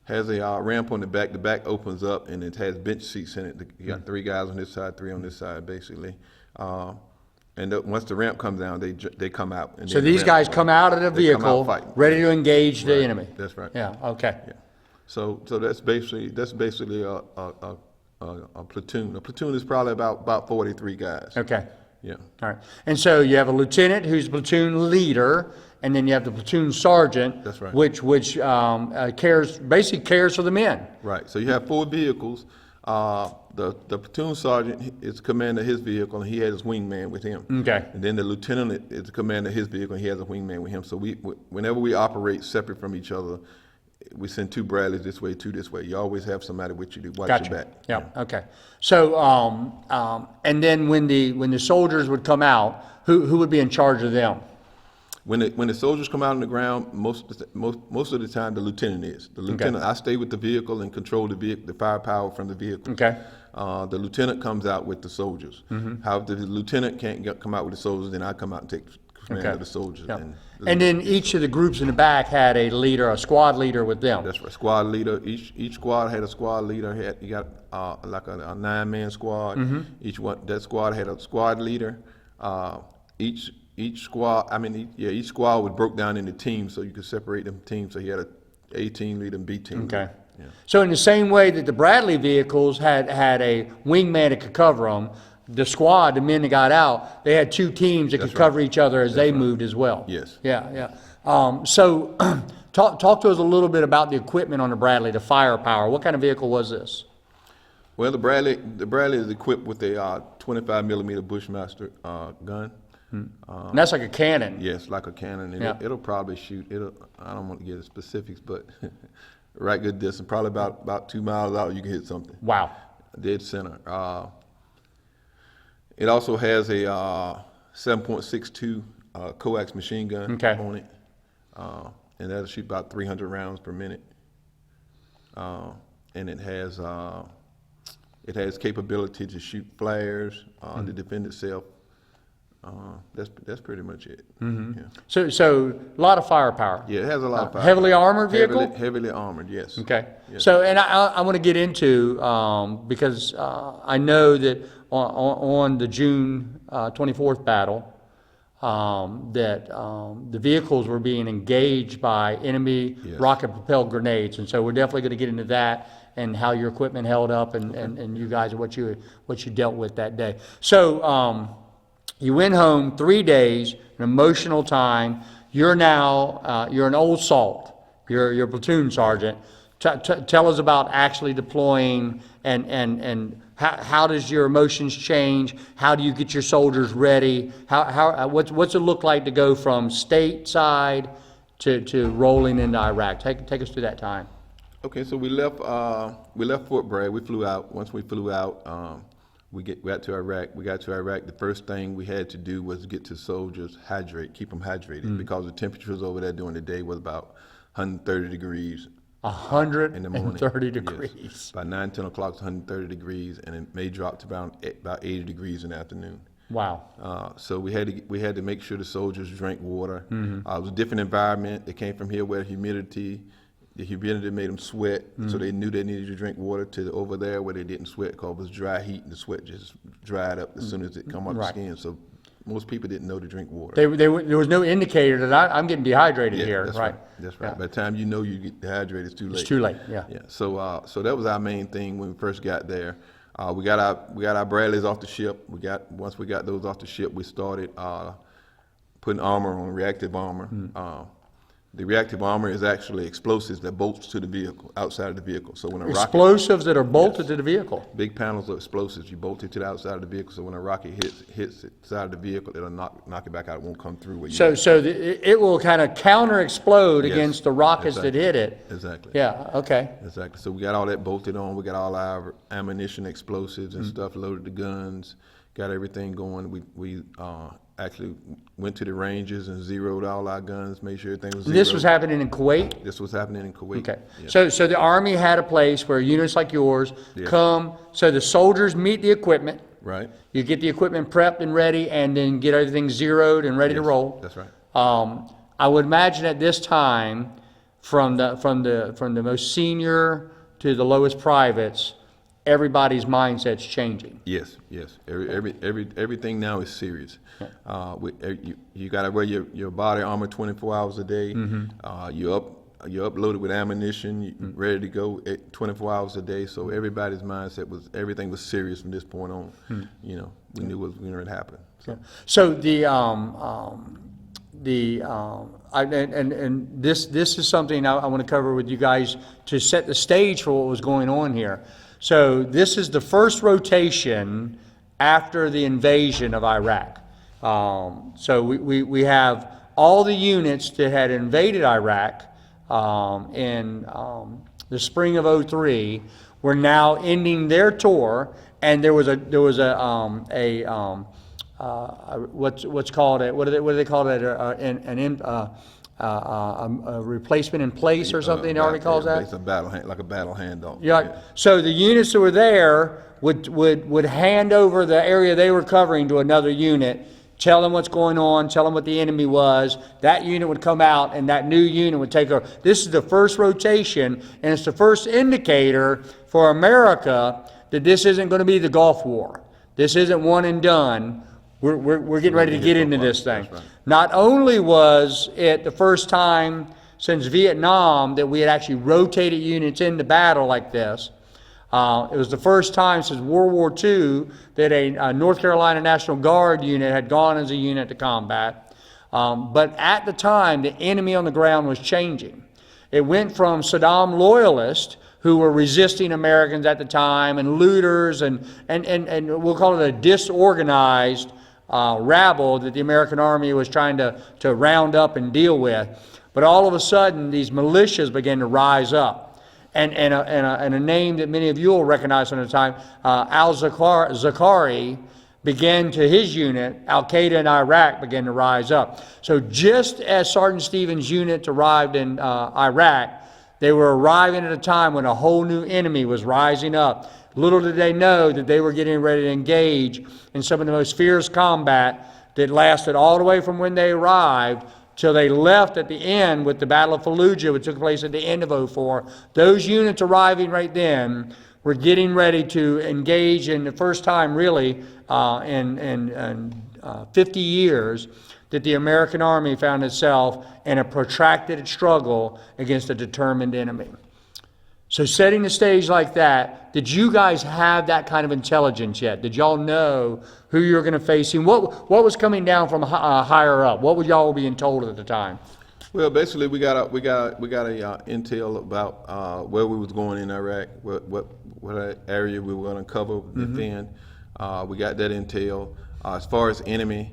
a ramp on the back. The back opens up, and it has bench seats in it. You got 3 guys on this side, 3 on this side, basically. Once the ramp comes down, they come out. And So then the these ramp- guys come out of the they come out vehicle, fighting. ready to engage the Right. enemy. That's right. Yeah. Okay. Yeah. So that's basically a platoon. A platoon is probably about 43 guys. Okay. Yeah. All right. And so you have a lieutenant who's platoon leader, and then you have the platoon sergeant. That's right. Which basically cares for the men. Right. So you have 4 vehicles. The platoon sergeant is the commander of his vehicle, and he has his wingman with him. Okay. And then the lieutenant is the commander of his vehicle, and he has a wingman with him. So whenever we operate separate from each other, we send 2 Bradleys this way, 2 this way. You always have somebody with you to watch Gotcha. your back. Yeah. Okay. So and then when the soldiers would come out, who would be in charge of them? When the soldiers come out on the ground, most of the time the lieutenant is. The lieutenant, I stay with the vehicle and control the firepower from the vehicle. Okay. The lieutenant comes out with the soldiers. However, if the lieutenant can't come out with the soldiers, then I come out and take command Okay. of the soldiers. Yeah. And then each of the groups in the back had a leader, a squad leader with them. That's right. Squad leader. Each squad had a squad leader. You got like a 9-man squad. That squad had a squad leader. Each squad was broke down into teams, so you could separate them teams. So you had A team leader and B team Okay. leader. Yeah. So in the same way that the Bradley vehicles had a wingman that could cover them, the squad, the men that got out, they had 2 teams that could cover each other as they moved as well. Yes. Yeah. So talk to us a little bit about the equipment on the Bradley, the firepower. What kind of vehicle was this? Well, the Bradley is equipped with a 25 millimeter Bushmaster gun. And that's like a cannon. Yes, like a cannon. And Yeah. it'll probably shoot. I don't want to get the specifics, but right good distance, probably about 2 miles out, you can hit something. Wow. Dead center. It also has a 7.62 coax machine gun on it, and that'll shoot about 300 rounds per minute. And it has capability to shoot flares to defend itself. That's pretty much it. Yeah. So a lot of firepower. Yeah, it has a lot of power. Heavily armored vehicle? Heavily armored, yes. Okay. Yes. So, and I want to get into, because I know that on the June 24th battle, that the vehicles were being engaged by enemy rocket-propelled grenades. And so we're definitely going to get into that and how your equipment held up and you guys, what you dealt with that day. So you went home 3 days, an emotional time. You're now, you're an old salt. You're a platoon sergeant. Tell us about actually deploying and how does your emotions change? How do you get your soldiers ready? What's it look like to go from stateside to rolling into Iraq? Take us through that time. Okay, so we left Fort Bragg. We flew out. Once we flew out, we got to Iraq. We got to Iraq. The first thing we had to do was get to soldiers keep them hydrated, because the temperatures over there during the day was about 130 degrees. 130 degrees. Yes. By 9, 10 o'clock, it's 130 degrees, and it may drop to about 80 degrees in the afternoon. Wow. So we had to make sure the soldiers drank water. It was a different environment. They came from here where the humidity made them sweat, so they knew they needed to drink water, to over there where they didn't sweat because it was dry heat and the sweat just dried up as soon as it come off the skin. So most people didn't know to drink water. There was no indicator that I'm getting dehydrated here, that's right? That's right. By the time you know you get dehydrated, it's too late. It's too late, yeah. Yeah. So that was our main thing when we first got there. We got our Bradleys off the ship. Once we got those off the ship, we started putting armor on, reactive armor. The reactive armor is actually explosives that bolts to the vehicle, outside of the vehicle. So when a rocket, Explosives that are bolted to the vehicle. big panels of explosives, you bolt it to the outside of the vehicle. So when a rocket hits the side of the vehicle, it'll knock it back out. It won't come through where you. So it will kind of counter explode against the rockets that hit it. Exactly. Yeah. Okay. Exactly. So we got all that bolted on. We got all our ammunition, explosives, and stuff, loaded the guns, got everything going. We actually went to the ranges and zeroed all our guns, made sure everything was zeroed. This was happening in Kuwait? This was happening in Kuwait. Okay. Yeah. So the Army had a place where units like yours come, so the soldiers meet the equipment. Right. You get the equipment prepped and ready, and then get everything zeroed and ready to roll. That's right. I would imagine at this time, from the most senior to the lowest privates, everybody's mindset's changing. Yes. Everything now is serious. You got to wear your body armor 24 hours a day. You're uploaded with ammunition, you're ready to go 24 hours a day. So everybody's mindset was everything was serious from this point on. We knew what was going to happen. So this is something I want to cover with you guys to set the stage for what was going on here. So this is the first rotation after the invasion of Iraq. So we have all the units that had invaded Iraq in the spring of '03 were now ending their tour, and there was a what's called a, what do they call it, a replacement in place or something. The Army calls that. It's a battle like a battle handoff. Yeah. So the units that were there would hand over the area they were covering to another unit, tell them what's going on, tell them what the enemy was. That unit would come out, and that new unit would take over. This is the first rotation, and it's the first indicator for America that this isn't going to be the Gulf War. This isn't one and done. We're getting ready to get into this thing. Right. Not only was it the first time since Vietnam that we had actually rotated units into battle like this, it was the first time since World War II that a North Carolina National Guard unit had gone as a unit to combat. But at the time, the enemy on the ground was changing. It went from Saddam loyalists who were resisting Americans at the time, and looters, and we'll call it a disorganized rabble that the American Army was trying to round up and deal with. But all of a sudden, these militias began to rise up. And a name that many of you will recognize from the time, al-Zakari, began to his unit, Al-Qaeda in Iraq began to rise up. So just as Sergeant Stevens' unit arrived in Iraq, they were arriving at a time when a whole new enemy was rising up. Little did they know that they were getting ready to engage in some of the most fierce combat that lasted all the way from when they arrived till they left at the end with the Battle of Fallujah, which took place at the end of '04. Those units arriving right then were getting ready to engage in the first time really in 50 years that the American Army found itself in a protracted struggle against a determined enemy. So setting the stage like that, did you guys have that kind of intelligence yet? Did y'all know who you were going to face? And what was coming down from higher up? What were y'all being told at the time? Well, basically, we got a intel about where we was going in Iraq, what area we were going to cover, defend. We got that intel. As far as enemy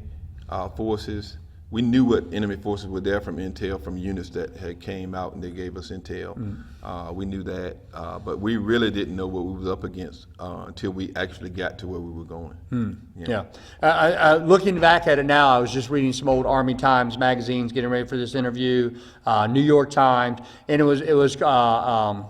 forces, we knew what enemy forces were there from intel, from units that had came out and they gave us intel. We knew that, but we really didn't know what we was up against until we actually got to where we were going. Yeah. Looking back at it now, I was just reading some old Army Times magazines, getting ready for this interview, New York Times, and it was called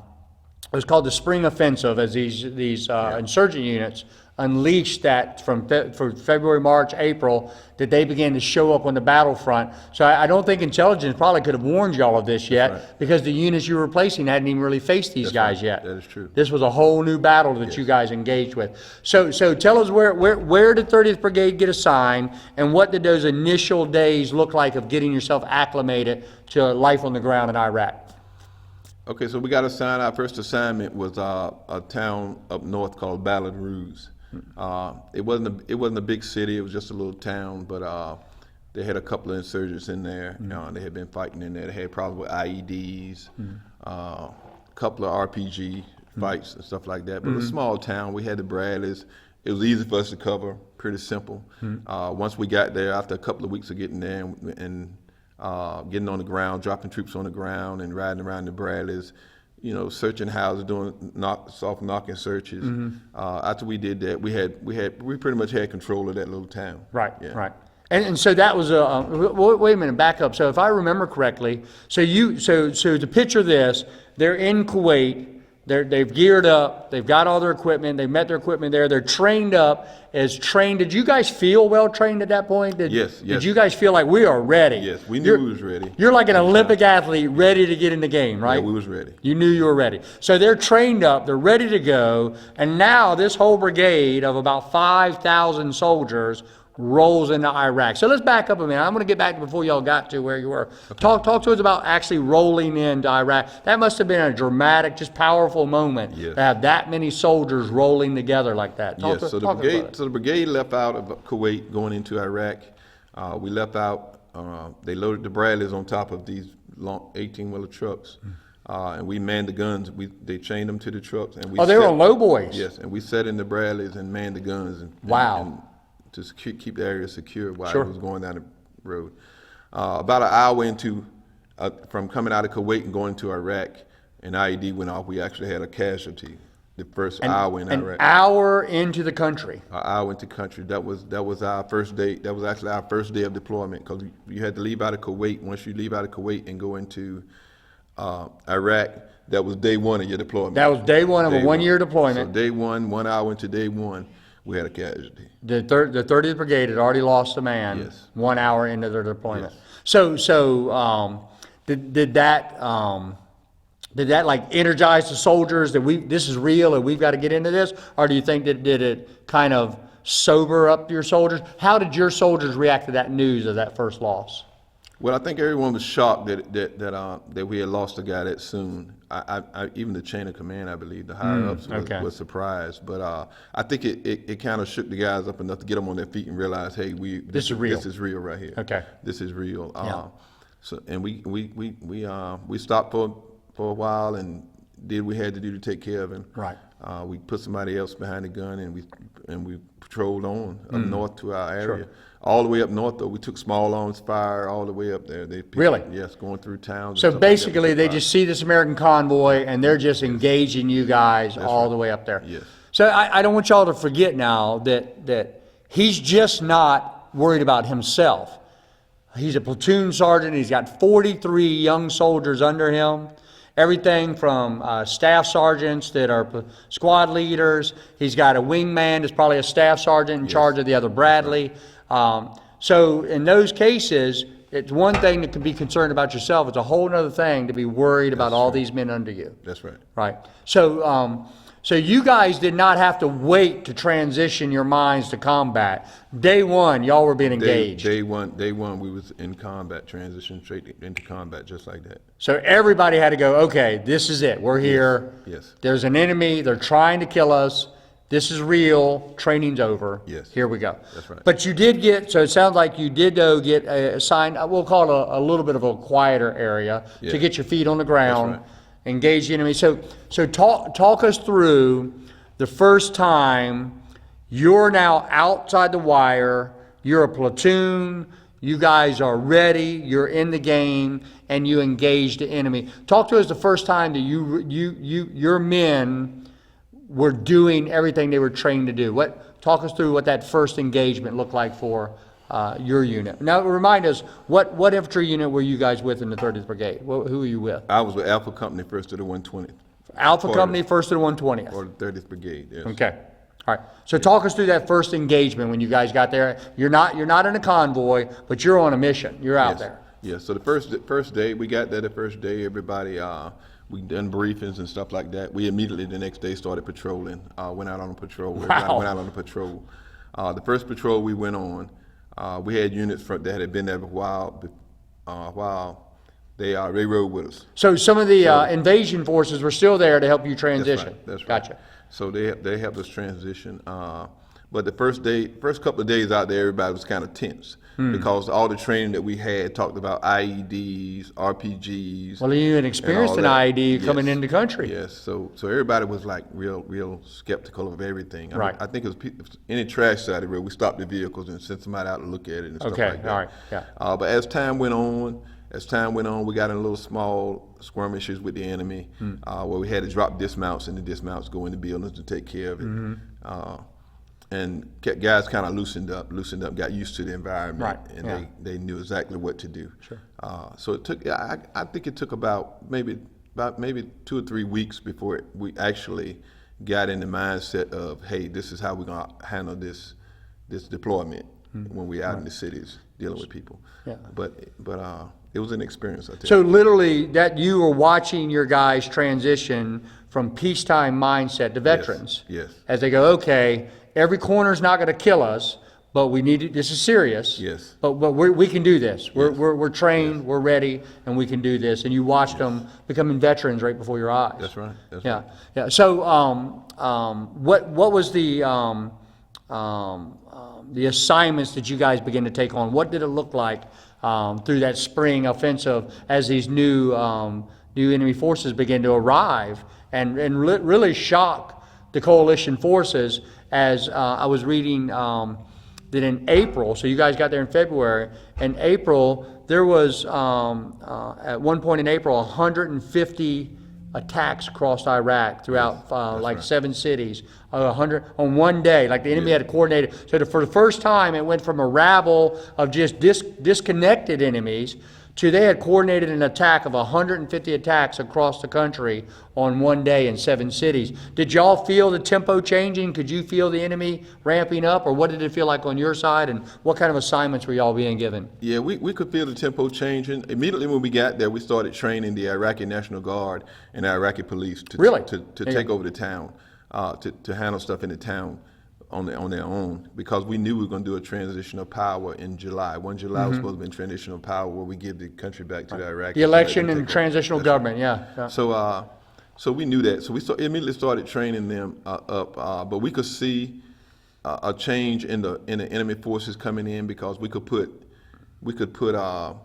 the Spring Offensive, as these insurgent units unleashed that from February, March, April, that they began to show up on the battlefront. So I don't think intelligence probably could have warned y'all of this yet, because the units you were replacing hadn't even really faced these guys yet. That is true. This was a whole new battle that you guys engaged with. So tell us where did 30th Brigade get assigned, and what did those initial days look like of getting yourself acclimated to life on the ground in Iraq? Okay, so we got assigned. Our first assignment was a town up north called Baton Rouge. It wasn't a big city. It was just a little town, but they had a couple of insurgents in there. They had been fighting in there. They had problems with IEDs, a couple of RPG fights and stuff like that. But it was a small town. We had the Bradleys. It was easy for us to cover. Pretty simple. Once we got there, after a couple of weeks of getting there and getting on the ground, dropping troops on the ground and riding around the Bradleys, searching houses, doing soft knocking searches. After we did that, we pretty much had control of that little town. Right, yeah. Right. And so that was wait a minute, back up. So if I remember correctly, so to picture this, they're in Kuwait. They've geared up. They've got all their equipment. They've met their equipment there. They're trained up as trained. Did you guys feel well trained at that point? Yes. Did you guys feel like we are ready? Yes, we knew we was ready. You're like an Olympic athlete ready to get in the game, right? Yeah, we was ready. You knew you were ready. So they're trained up. They're ready to go. And now this whole brigade of about 5,000 soldiers rolls into Iraq. So let's back up a minute. I'm going to get back to before y'all got to where you were. Okay. Talk to us about actually rolling into Iraq. That must have been a dramatic, just powerful moment to have that many soldiers rolling together like that. So the brigade left out of Kuwait going into Iraq. We left out. They loaded the Bradleys on top of these long 18-wheeler trucks. And we manned the guns. They chained them to the trucks. And they were low boys. Yes, and we sat in the Bradleys and manned the guns. And to keep the area secure while it was going down the road. About an hour into, from coming out of Kuwait and going to Iraq, an IED went off. We actually had a casualty the first hour in Iraq. An hour into the country. An hour into country. That was our first day. That was actually our first day of deployment, because you had to leave out of Kuwait. Once you leave out of Kuwait and go into Iraq, that was day one of your deployment. That was day one of a one-year deployment. So day one, 1 hour into day one, we had a casualty. The 30th Brigade had already lost a man. Yes. 1 hour into their deployment. Yes. So did that like energize the soldiers that this is real and we've got to get into this, or do you think did it kind of sober up your soldiers? How did your soldiers react to that news of that first loss? Well, I think everyone was shocked that we had lost a guy that soon. Even the chain of command, I believe, the higher ups was surprised. But I think it kind of shook the guys up enough to get them on their feet and realize, hey, this is real. This is real right here. Okay. This is real. So and we stopped for a while and did what we had to do to take care of him. Right. We put somebody else behind the gun and we patrolled on up north to our area. Sure. All the way up north, though, we took small arms fire all the way up there. Really? Yes, going through towns. So basically, they just see this American convoy, and they're just engaging you guys all the way up there. Yes. So I don't want y'all to forget now that he's just not worried about himself. He's a platoon sergeant. He's got 43 young soldiers under him. Everything from staff sergeants that are squad leaders. He's got a wingman that's probably a staff sergeant in charge of the other Bradley. So in those cases, it's one thing to be concerned about yourself. It's a whole other thing to be worried about all these men under you. That's right. Right. So you guys did not have to wait to transition your minds to combat. Day one, y'all were being engaged. Day one, we was in combat, transitioned straight into combat just like that. So everybody had to go, okay, this is it. We're here. Yes. There's an enemy. They're trying to kill us. This is real. Training's over. Yes. Here we go. That's right. But you did get, so it sounds like you did though get assigned, we'll call it a little bit of a quieter area to get your feet on the ground, That's right. engage the enemy. So talk us through the first time you're now outside the wire, you're a platoon, you guys are ready, you're in the game, and you engage the enemy. Talk to us the first time that your men were doing everything they were trained to do. Talk us through what that first engagement looked like for your unit. Now remind us, what infantry unit were you guys with in the 30th Brigade? Who were you with? I was with Alpha Company, 1st to the 120th. Alpha Company, 1st to the 120th. Or the 30th Brigade, yes. Okay. All right. So talk us through that first engagement when you guys got there. You're not in a convoy, but you're on a mission. You're out Yes. there. Yeah. So the first day we got there, the first day everybody we done briefings and stuff like that. We immediately the next day started patrolling. Went out on a patrol. Everybody Wow. went out on a patrol. The first patrol we went on, we had units that had been there for a while. They rode with us. So some of the invasion forces were still there to help you transition. That's right. Gotcha. So they helped us transition. But the first couple of days out there, everybody was kind of tense because all the training that we had talked about IEDs, RPGs. Well, you had experienced an IED coming into country. Yes. So everybody was like real skeptical of everything. Right. I think it was any trash side of the road. We stopped the vehicles and sent somebody out to look at it and stuff like that. All right. Yeah. But as time went on, we got in a little small skirmishes with the enemy, where we had to drop dismounts, and the dismounts go into buildings to take care of it. And guys kind of loosened up, got used to the environment, Right. and they knew exactly what to do. Sure. So it took, I think it took about maybe 2 or 3 weeks before we actually got in the mindset of, hey, this is how we're gonna handle this deployment when we're out in the cities dealing with people. Yeah. But it was an experience, I tell So you. literally, that you were watching your guys transition from peacetime mindset to veterans. Yes. As they go, okay, every corner's not going to kill us, but we need to, this is serious. Yes. But we can do this. We're trained, we're ready, and we can do this. And you watched them becoming veterans right before your eyes. That's right. That's Yeah. right. Yeah. So, what was the assignments that you guys began to take on? What did it look like through that spring offensive as these new enemy forces began to arrive and really shock the coalition forces? As I was reading that in April, so you guys got there in February. In April, there was at one point in April 150 attacks across Iraq throughout like right. 7 cities, 100 on one day. Like the enemy had coordinated. So for the first time, it went from a rabble of just disconnected enemies to they had coordinated an attack of 150 attacks across the country on one day in 7 cities. Did y'all feel the tempo changing? Could you feel the enemy ramping up, or what did it feel like on your side? And what kind of assignments were y'all being given? Yeah, we could feel the tempo changing. Immediately when we got there, we started training the Iraqi National Guard and the Iraqi police to take over the town, to handle stuff in the town on their own, because we knew we were going to do a transition of power in July. 1 July was supposed to be a transition of power where we give the country back to the Iraqis. The election and transitional government, yeah. So we knew that. So we immediately started training them up, but we could see a change in the enemy forces coming in, because we could put the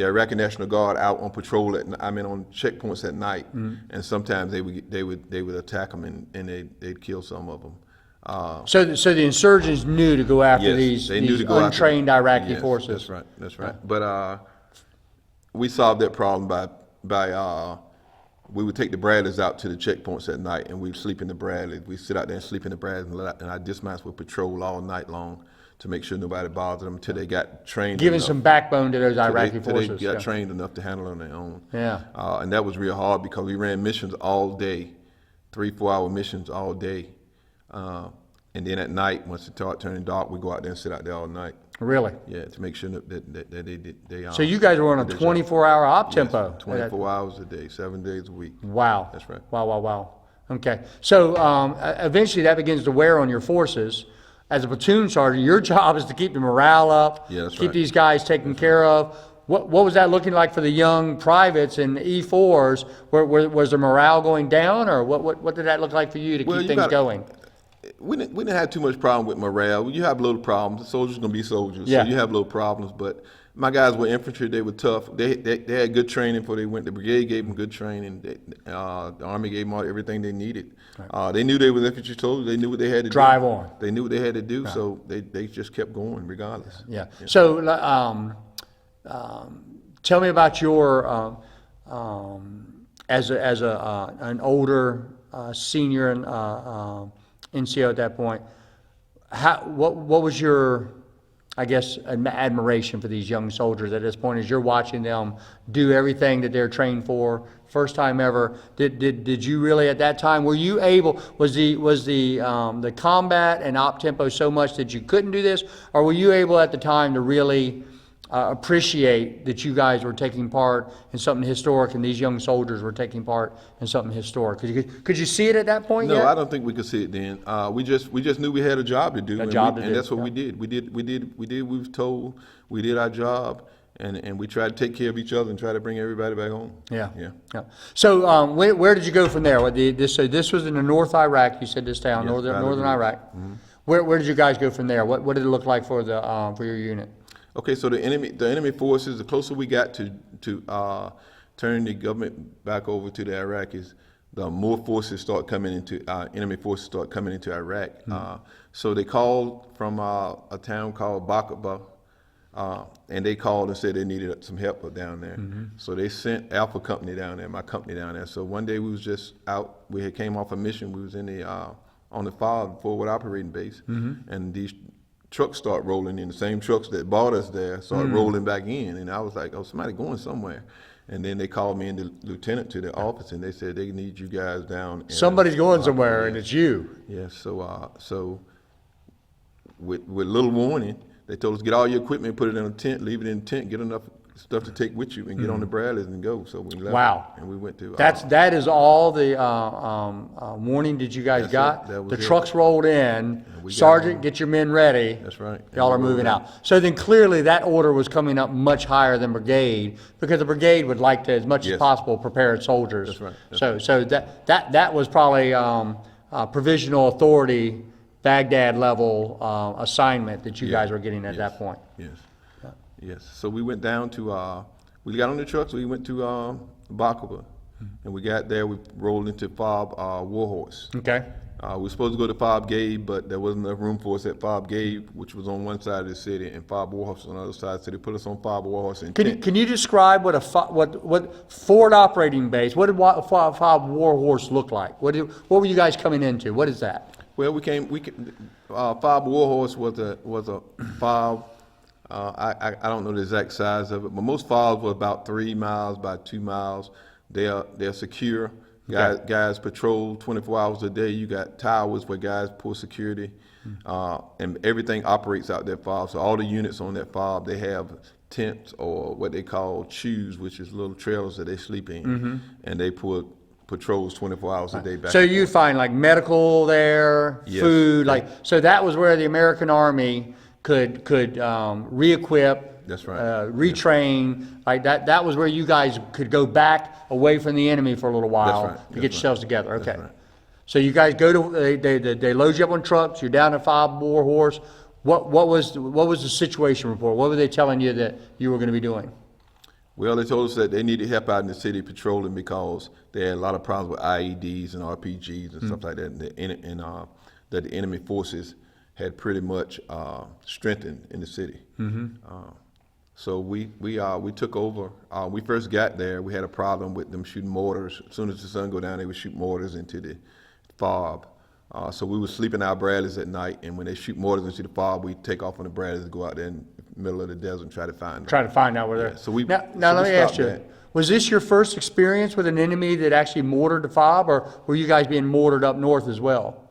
Iraqi National Guard out on patrol on checkpoints at night, and sometimes they would attack them and they'd kill some of them. So the insurgents knew to go after Yes, they knew these to go after untrained them. Iraqi Yes, forces. That's right. But we solved that problem by we would take the Bradleys out to the checkpoints at night, and we'd sleep in the Bradleys. We'd sit out there and sleep in the Bradleys, and our dismounts would patrol all night long to make sure nobody bothered them until they got trained. Giving enough. some backbone to those Iraqi Till forces. they got Yeah. trained enough to handle it on their own. Yeah. And that was real hard, because we ran missions all day, 3-4 hour missions all day. And then at night, once it started turning dark, we go out there and sit out there all night. Really? Yeah, to make sure that they So you guys were on a 24-hour op tempo. 24 hours a day, 7 days a week. Wow. That's right. Wow. Okay. So eventually that begins to wear on your forces. As a platoon sergeant, your job is to keep the morale up, Yeah, that's keep right. these guys taken care of. What was that looking like for the young privates and E4s? Was the morale going down, or what did that look like for you to keep things going? We didn't have too much problem with morale. You have little problems. The soldiers gonna be soldiers, Yeah. so you have little problems. But my guys were infantry. They were tough. They had good training before they went. The brigade gave them good training. The Army gave them everything they needed. Right. They knew they were infantry soldiers. They knew what they had to Drive do. on. They knew what they had to do, so they just kept going regardless. Yeah. So tell me about your as an older senior and NCO at that point. What was your I guess, admiration for these young soldiers at this point as you're watching them do everything that they're trained for? First time ever. Did you really at that time, were you able, was the combat and op tempo so much that you couldn't do this? Or were you able at the time to really appreciate that you guys were taking part in something historic and these young soldiers were taking part in something historic? Could you see it at that point No, yet? I don't think we could see it then. We just knew we had a job to do, and that's what we did. We did. We was told. We did our job, and we tried to take care of each other and try to bring everybody back home. Yeah. Yeah. Yeah. So where did you go from there? So this was in the North Iraq. You said this town, Yes, northern Iraq. Mm-hmm. Where did you guys go from there? What did it look like for your unit? Okay, so the enemy forces, the closer we got to turn the government back over to the Iraqis, the more forces start coming into enemy forces start coming into Iraq. So they called from a town called Baqubah, and they called and said they needed some help down there. So they sent Alpha Company down there, my company down there. So one day we was just out. We had came off a mission. We was in the on the forward operating base, and these trucks start rolling in, the same trucks that brought us there started rolling back in, and I was like, oh, somebody going somewhere. And then they called me and the lieutenant to the office, and they said they need you guys down. Somebody's going somewhere, and it's you. Yeah, so with little warning, they told us get all your equipment, put it in a tent, leave it in a tent, get enough stuff to take with you, and get on the Bradleys and go. So we left. Wow. And we went to. That is all the warning that you guys got. The trucks rolled in. Sergeant, get your men ready. That's right. Y'all are moving out. So then clearly that order was coming up much higher than brigade, because the brigade would like to, as much as possible, prepare its soldiers. That's right. So that was probably provisional authority, Baghdad level assignment that you guys were getting at that point. Yes. Yes. So we went down to, we got on the trucks, we went to Baqubah, and we got there, we rolled into Fob Warhorse. Okay. We were supposed to go to Fob Gabe, but there wasn't enough room for us at Fob Gabe, which was on one side of the city, and Fob Warhorse on the other side, so they put us on Fob Warhorse. Can you describe what forward operating base, what did Fob Warhorse look like? What were you guys coming into? What is that? Well, Fob Warhorse was a fob. I don't know the exact size of it, but most fobs were about 3 miles by 2 miles. They're secure. Guys patrol 24 hours a day. You got towers where guys pull security, and everything operates out that fob. So all the units on that fob, they have tents or what they call chews, which is little trailers that they sleep in, and they pull patrols 24 hours a day back. So you find like medical there, food, so that was where the American Army could re-equip. That's right. Retrain, like that. That was where you guys could go back away from the enemy for a little while to get yourselves together. Okay. Right. So you guys go to they load you up on trucks. You're down at Fob Warhorse. What was the situation report? What were they telling you that you were going to be doing? Well, they told us that they needed help out in the city patrolling because they had a lot of problems with IEDs and RPGs and stuff like that, and that the enemy forces had pretty much strengthened in the city. So we took over. We first got there, we had a problem with them shooting mortars. As soon as the sun go down, they would shoot mortars into the fob. So we would sleep in our Bradleys at night, and when they shoot mortars into the fob, we take off on the Bradleys and go out there in the middle of the desert and try to find them. Try to find out where they're. So we now let me ask you: was this your first experience with an enemy that actually mortared the fob, or were you guys being mortared up north as well?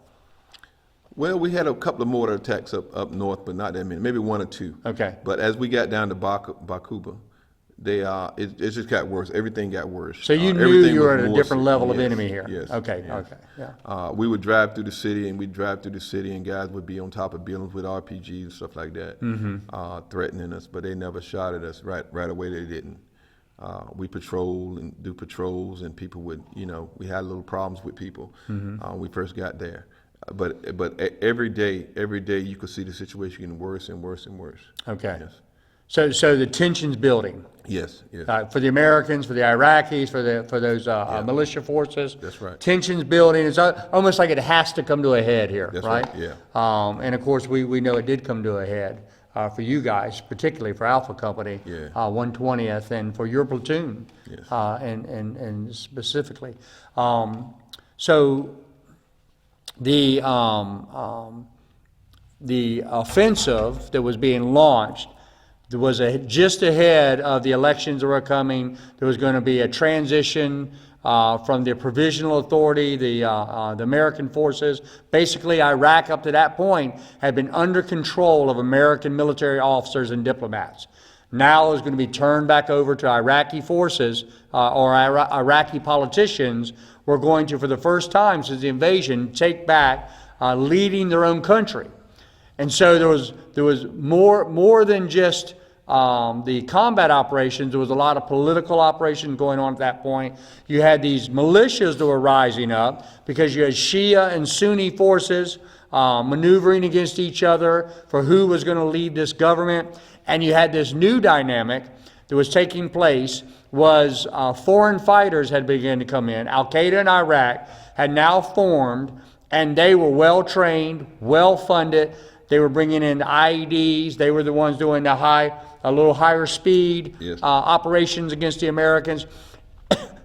Well, we had a couple of mortar attacks up north, but not that many, maybe one or two. Okay. But as we got down to Baqubah, it just got worse. Everything got worse. So you knew you were at a different level of enemy here. Yes. Okay. Yes. Okay. Yeah. We would drive through the city, and guys would be on top of buildings with RPGs and stuff like that, threatening us. But they never shot at us right away. They didn't. We patrol and do patrols, and people would, we had little problems with people when we first got there. But every day you could see the situation getting worse and worse and worse. Okay. Yes. So the tension's building. Yes. For the Americans, for the Iraqis, for those militia forces. That's right. Tension's building. It's almost like it has to come to a head here, That's right? Yeah. And of course, we know it did come to a head for you guys, particularly for Alpha Company, 120th, and for your platoon, and specifically. So the the offensive that was being launched. There was just ahead of the elections that were coming. There was going to be a transition from the provisional authority, the American forces. Basically, Iraq up to that point had been under control of American military officers and diplomats. Now it was going to be turned back over to Iraqi forces or Iraqi politicians were going to, for the first time since the invasion, take back leading their own country. And so there was more than just the combat operations. There was a lot of political operations going on at that point. You had these militias that were rising up because you had Shia and Sunni forces maneuvering against each other for who was going to lead this government. And you had this new dynamic that was taking place was foreign fighters had begun to come in. Al-Qaeda in Iraq had now formed, and they were well trained, well funded. They were bringing in IEDs. They were the ones doing a little higher speed operations against the Americans.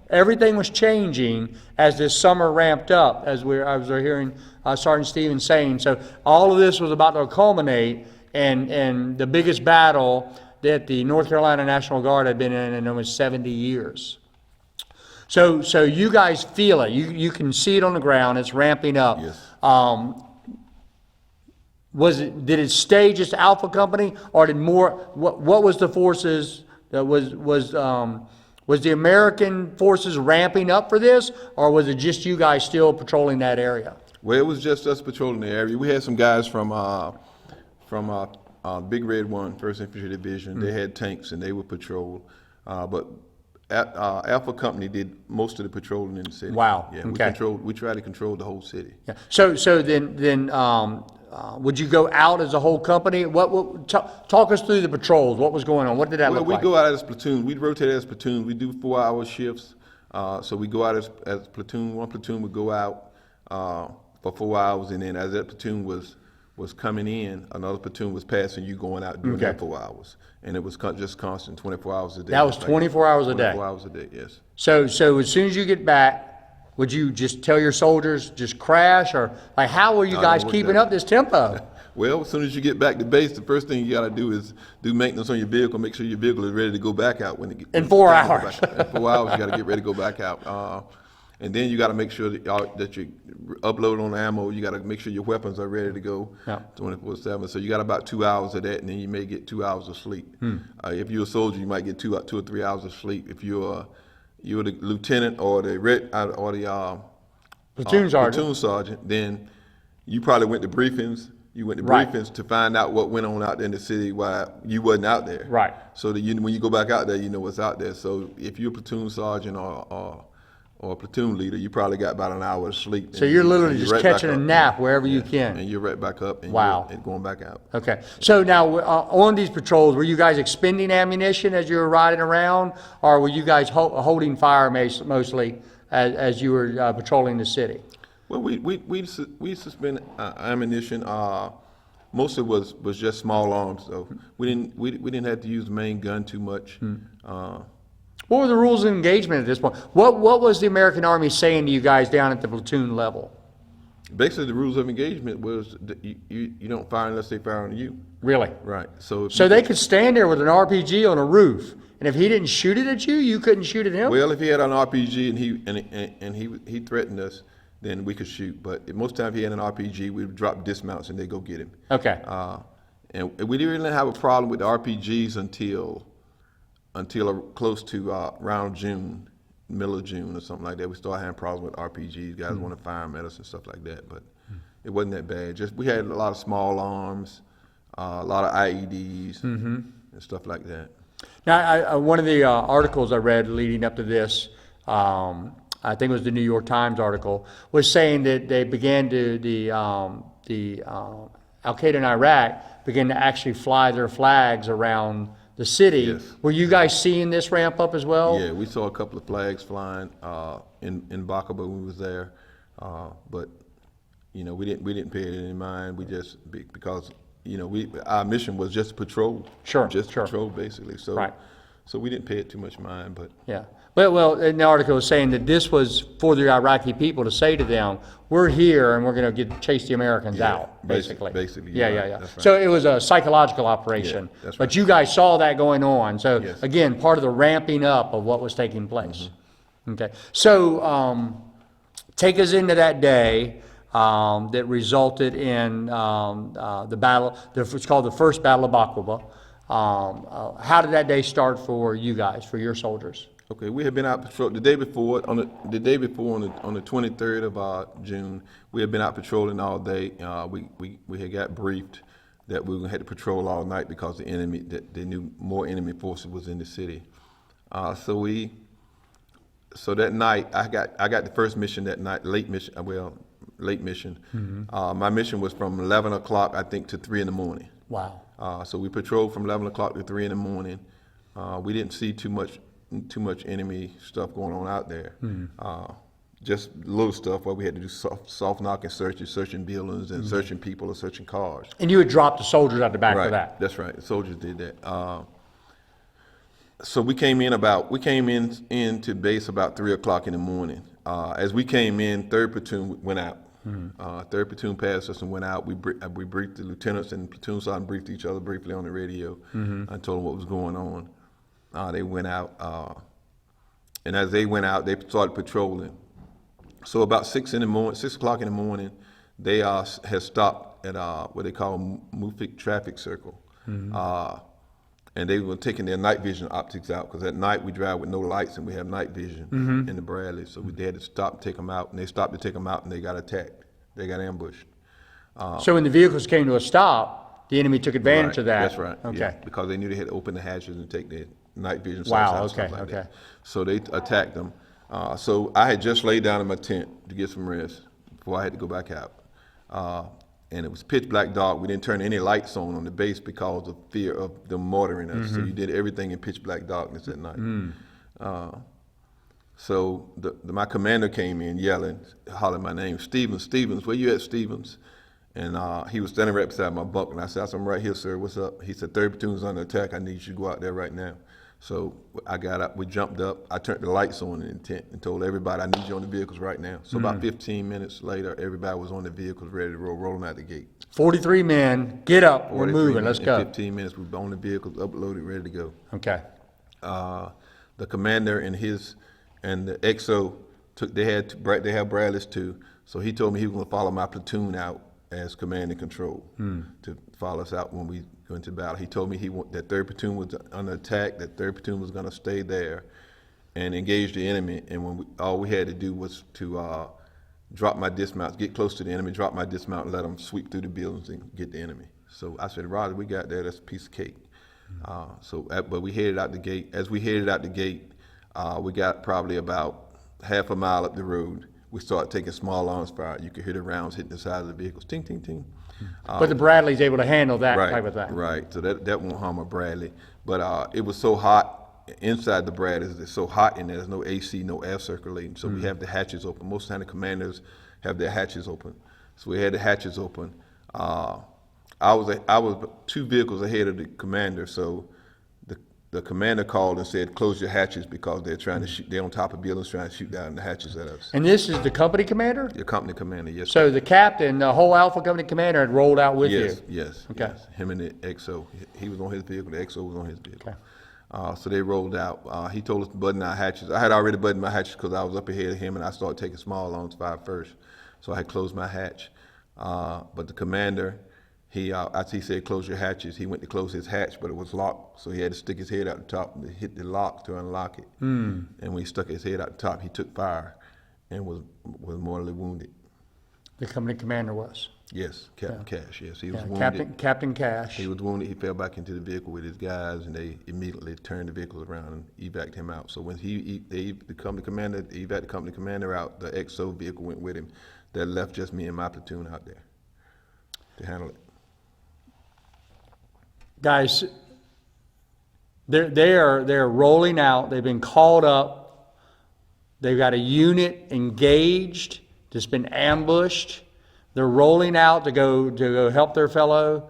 Everything was changing as this summer ramped up, as we were hearing Sergeant Stevens saying. So all of this was about to culminate, and the biggest battle that the North Carolina National Guard had been in almost 70 years. So you guys feel it. You can see it on the ground. It's ramping up. Yes. Did it stay just Alpha Company, or did more? What was the forces? Was the American forces ramping up for this, or was it just you guys still patrolling that area? Well, it was just us patrolling the area. We had some guys from Big Red 1, 1st Infantry Division. They had tanks and they would patrol. But Alpha Company did most of the patrolling in the city. Wow. Yeah, Okay. we tried to control the whole city. Yeah. So then would you go out as a whole company? Talk us through the patrols. What was going on? What did that look like? Well, we go out as platoon. We'd rotate as platoon. We do 4-hour shifts. So we go out as platoon. One platoon would go out for 4 hours, and then as that platoon was coming in, another platoon was passing you going out doing that 4 hours. And it was just constant, 24 hours a day. That was 24 hours a day? 24 hours a day, yes. So as soon as you get back, would you just tell your soldiers, just crash? Or like, how were you guys keeping up this tempo? Well, as soon as you get back to base, the first thing you got to do is do maintenance on your vehicle, make sure your vehicle is ready to go back out. In 4 hours. In 4 hours, you got to get ready to go back out. And then you got to make sure that you upload on ammo. You got to make sure your weapons are ready to go 24/7. So you got about 2 hours of that, and then you may get 2 hours of sleep. If you're a soldier, you might get 2 or 3 hours of sleep. If you're the lieutenant or the Platoon sergeant, then you probably went to briefings. You went to briefings to find out what went on out there in the city while you wasn't out there. Right. So that when you go back out there, you know what's out there. So if you're a platoon sergeant or a platoon leader, you probably got about an hour of sleep. So you're literally just catching a nap wherever you can. And you're right back up and you're going back out. Okay. So now on these patrols, were you guys expending ammunition as you were riding around, or were you guys holding fire mostly as you were patrolling the city? Well, we suspend ammunition. Most of it was just small arms, so we didn't have to use the main gun too much. What were the rules of engagement at this point? What was the American Army saying to you guys down at the platoon level? Basically, the rules of engagement was that you don't fire unless they fire on you. Really? Right. So they could stand there with an RPG on a roof, and if he didn't shoot it at you, you couldn't shoot at him? Well, if he had an RPG and he threatened us, then we could shoot. But most times, if he had an RPG, we would drop dismounts and they go get him. Okay. And we didn't really have a problem with the RPGs until close to around June, middle of June or something like that. We started having problems with RPGs. Guys want to fire at us and stuff like that, but it wasn't that bad. Just we had a lot of small arms, a lot of IEDs and stuff like that. Now, one of the articles I read leading up to this, I think it was the New York Times article, was saying that they began to the Al-Qaeda in Iraq began to actually fly their flags around the city. Yes. Were you guys seeing this ramp up as well? Yeah, we saw a couple of flags flying in Baqubah when we was there, but we didn't pay it any mind. We just because our mission was just patrol. Sure. Patrol basically. So right. So we didn't pay it too much mind, but yeah. Well, in the article was saying that this was for the Iraqi people to say to them, "We're here and we're going to chase the Americans out." Basically. Basically, Yeah, you're yeah, right. yeah. That's right. So it was a psychological operation. Yeah, that's But right. you guys saw that going on. So Yes. again, part of the ramping up of what was taking place. Okay. So take us into that day that resulted in the battle. It's called the First Battle of Baqubah. How did that day start for you guys, for your soldiers? Okay, we had been out patrol the day before. On the 23rd of June, we had been out patrolling all day. We had got briefed that we had to patrol all night because the enemy, that they knew more enemy forces was in the city. So that night, I got the first mission that night, late mission. My mission was from 11 o'clock, I think, to 3 in the morning. Wow. So we patrolled from 11 o'clock to 3 in the morning. We didn't see too much enemy stuff going on out there. Just little stuff where we had to do soft knocking searches, searching buildings and searching people or searching cars. And you had dropped the soldiers out the back Right, for that. that's right. The soldiers did that. So we came into base about 3 o'clock in the morning. As we came in, 3rd platoon went out. 3rd platoon passed us and went out. We briefed the lieutenants and platoon sergeant briefed each other briefly on the radio. I told them what was going on. They went out, and as they went out, they started patrolling. So about 6 o'clock in the morning, they had stopped at what they call Mufik traffic circle. And they were taking their night vision optics out because at night we drive with no lights and we have night vision in the Bradley. So they had to stop and take them out, and they stopped to take them out and they got attacked. They got ambushed. So when the vehicles came to a stop, the enemy took advantage Right, of that. That's right. Okay. Yeah, because they knew they had to open the hatches and take their night vision. Wow, sights out and okay, stuff like okay. that. So they attacked them. So I had just laid down in my tent to get some rest before I had to go back out. And it was pitch black dark. We didn't turn any lights on the base because of fear of them mortaring us. So you did everything in pitch black darkness at night. So my commander came in yelling, hollering my name, Stevens, where you at, Stevens? And he was standing right beside my bunk, and I said, I'm right here, sir, what's up? He said, 3rd platoon's under attack, I need you to go out there right now. So I got up, we jumped up, I turned the lights on in the tent and told everybody, I need you on the vehicles right now. So about 15 minutes later, everybody was on the vehicles ready to roll them out the gate. 43 men, get up, we're 43 moving, minutes, let's go. In 15 minutes, we were on the vehicles, uploaded, ready to go. Okay. The commander and the XO they have Bradleys too. So he told me he was going to follow my platoon out as command and control to follow us out when we go into battle. He told me that 3rd platoon was under attack, that 3rd platoon was going to stay there and engage the enemy. And all we had to do was to drop my dismounts, get close to the enemy, drop my dismount, and let them sweep through the buildings and get the enemy. So I said, Roger, we got there. That's a piece of cake. But we headed out the gate. As we headed out the gate, we got probably about half a mile up the road. We started taking small arms fire. You could hear the rounds hitting the side of the vehicles, ting, ting, ting. But the Bradley's able to handle that type of thing. Right, so that won't harm a Bradley. But it was so hot inside the Bradleys, it's so hot in there, there's no AC, no air circulating, so we have the hatches open. Most of the time the commanders have their hatches open. So we had the hatches open. I was 2 vehicles ahead of the commander, so the commander called and said, close your hatches because they're trying to shoot, they're on top of buildings trying to shoot down the hatches at us. And this is the company commander? Your company commander, yes. So the captain, the whole Alpha Company commander had rolled out with you? Yes. Okay. Yes. Him and the XO. He was on his vehicle, the XO was on his vehicle. Okay. So they rolled out. He told us to button our hatches. I had already buttoned my hatches because I was up ahead of him and I started taking small arms fire first. So I had closed my hatch. But the commander, after he said, close your hatches, he went to close his hatch, but it was locked. So he had to stick his head out the top and hit the lock to unlock it. And when he stuck his head out the top, he took fire and was mortally wounded. The company commander was? Yes, Captain Cash, yes. He was wounded. Captain Cash. He was wounded. He fell back into the vehicle with his guys, and they immediately turned the vehicles around and evacuated him out. So when the company commander evacuated the company commander out, the XO vehicle went with him. That left just me and my platoon out there to handle it. Guys, they're rolling out. They've been called up. They've got a unit engaged that's been ambushed. They're rolling out to go help their fellow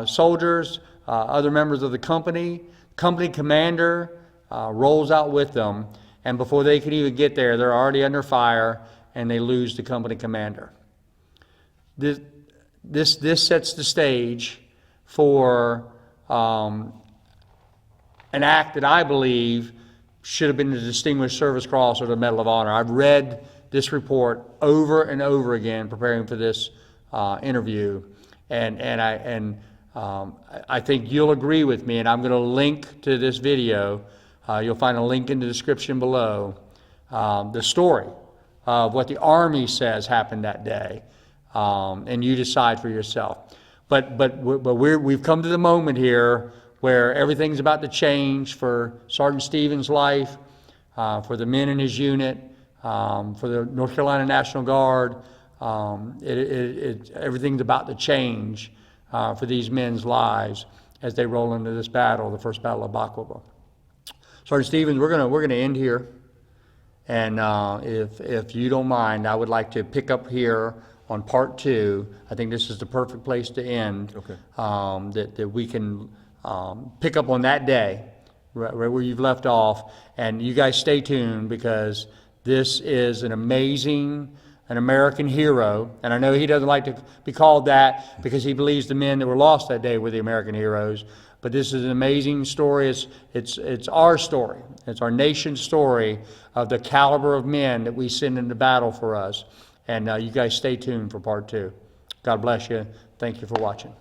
soldiers, other members of the company. Company commander rolls out with them. and before they could even get there, they're already under fire, and they lose the company commander. This sets the stage for an act that I believe should have been the Distinguished Service Cross or the Medal of Honor. I've read this report over and over again preparing for this interview, and I think you'll agree with me, and I'm going to link to this video. You'll find a link in the description below. The story of what the Army says happened that day, and you decide for yourself. But we've come to the moment here where everything's about to change for Sergeant Stevens' life, for the men in his unit, for the North Carolina National Guard. Everything's about to change for these men's lives as they roll into this battle, the first battle of Baqubah. Sergeant Stevens, we're gonna end here, and if you don't mind, I would like to pick up here on part 2. I think this is the perfect place to end. Okay. That we can pick up on that day, right where you've left off, and you guys stay tuned, because this is an American hero, and I know he doesn't like to be called that because he believes the men that were lost that day were the American heroes. But this is an amazing story. It's our story. It's our nation's story of the caliber of men that we send into battle for us. And you guys stay tuned for part 2. God bless you. Thank you for watching.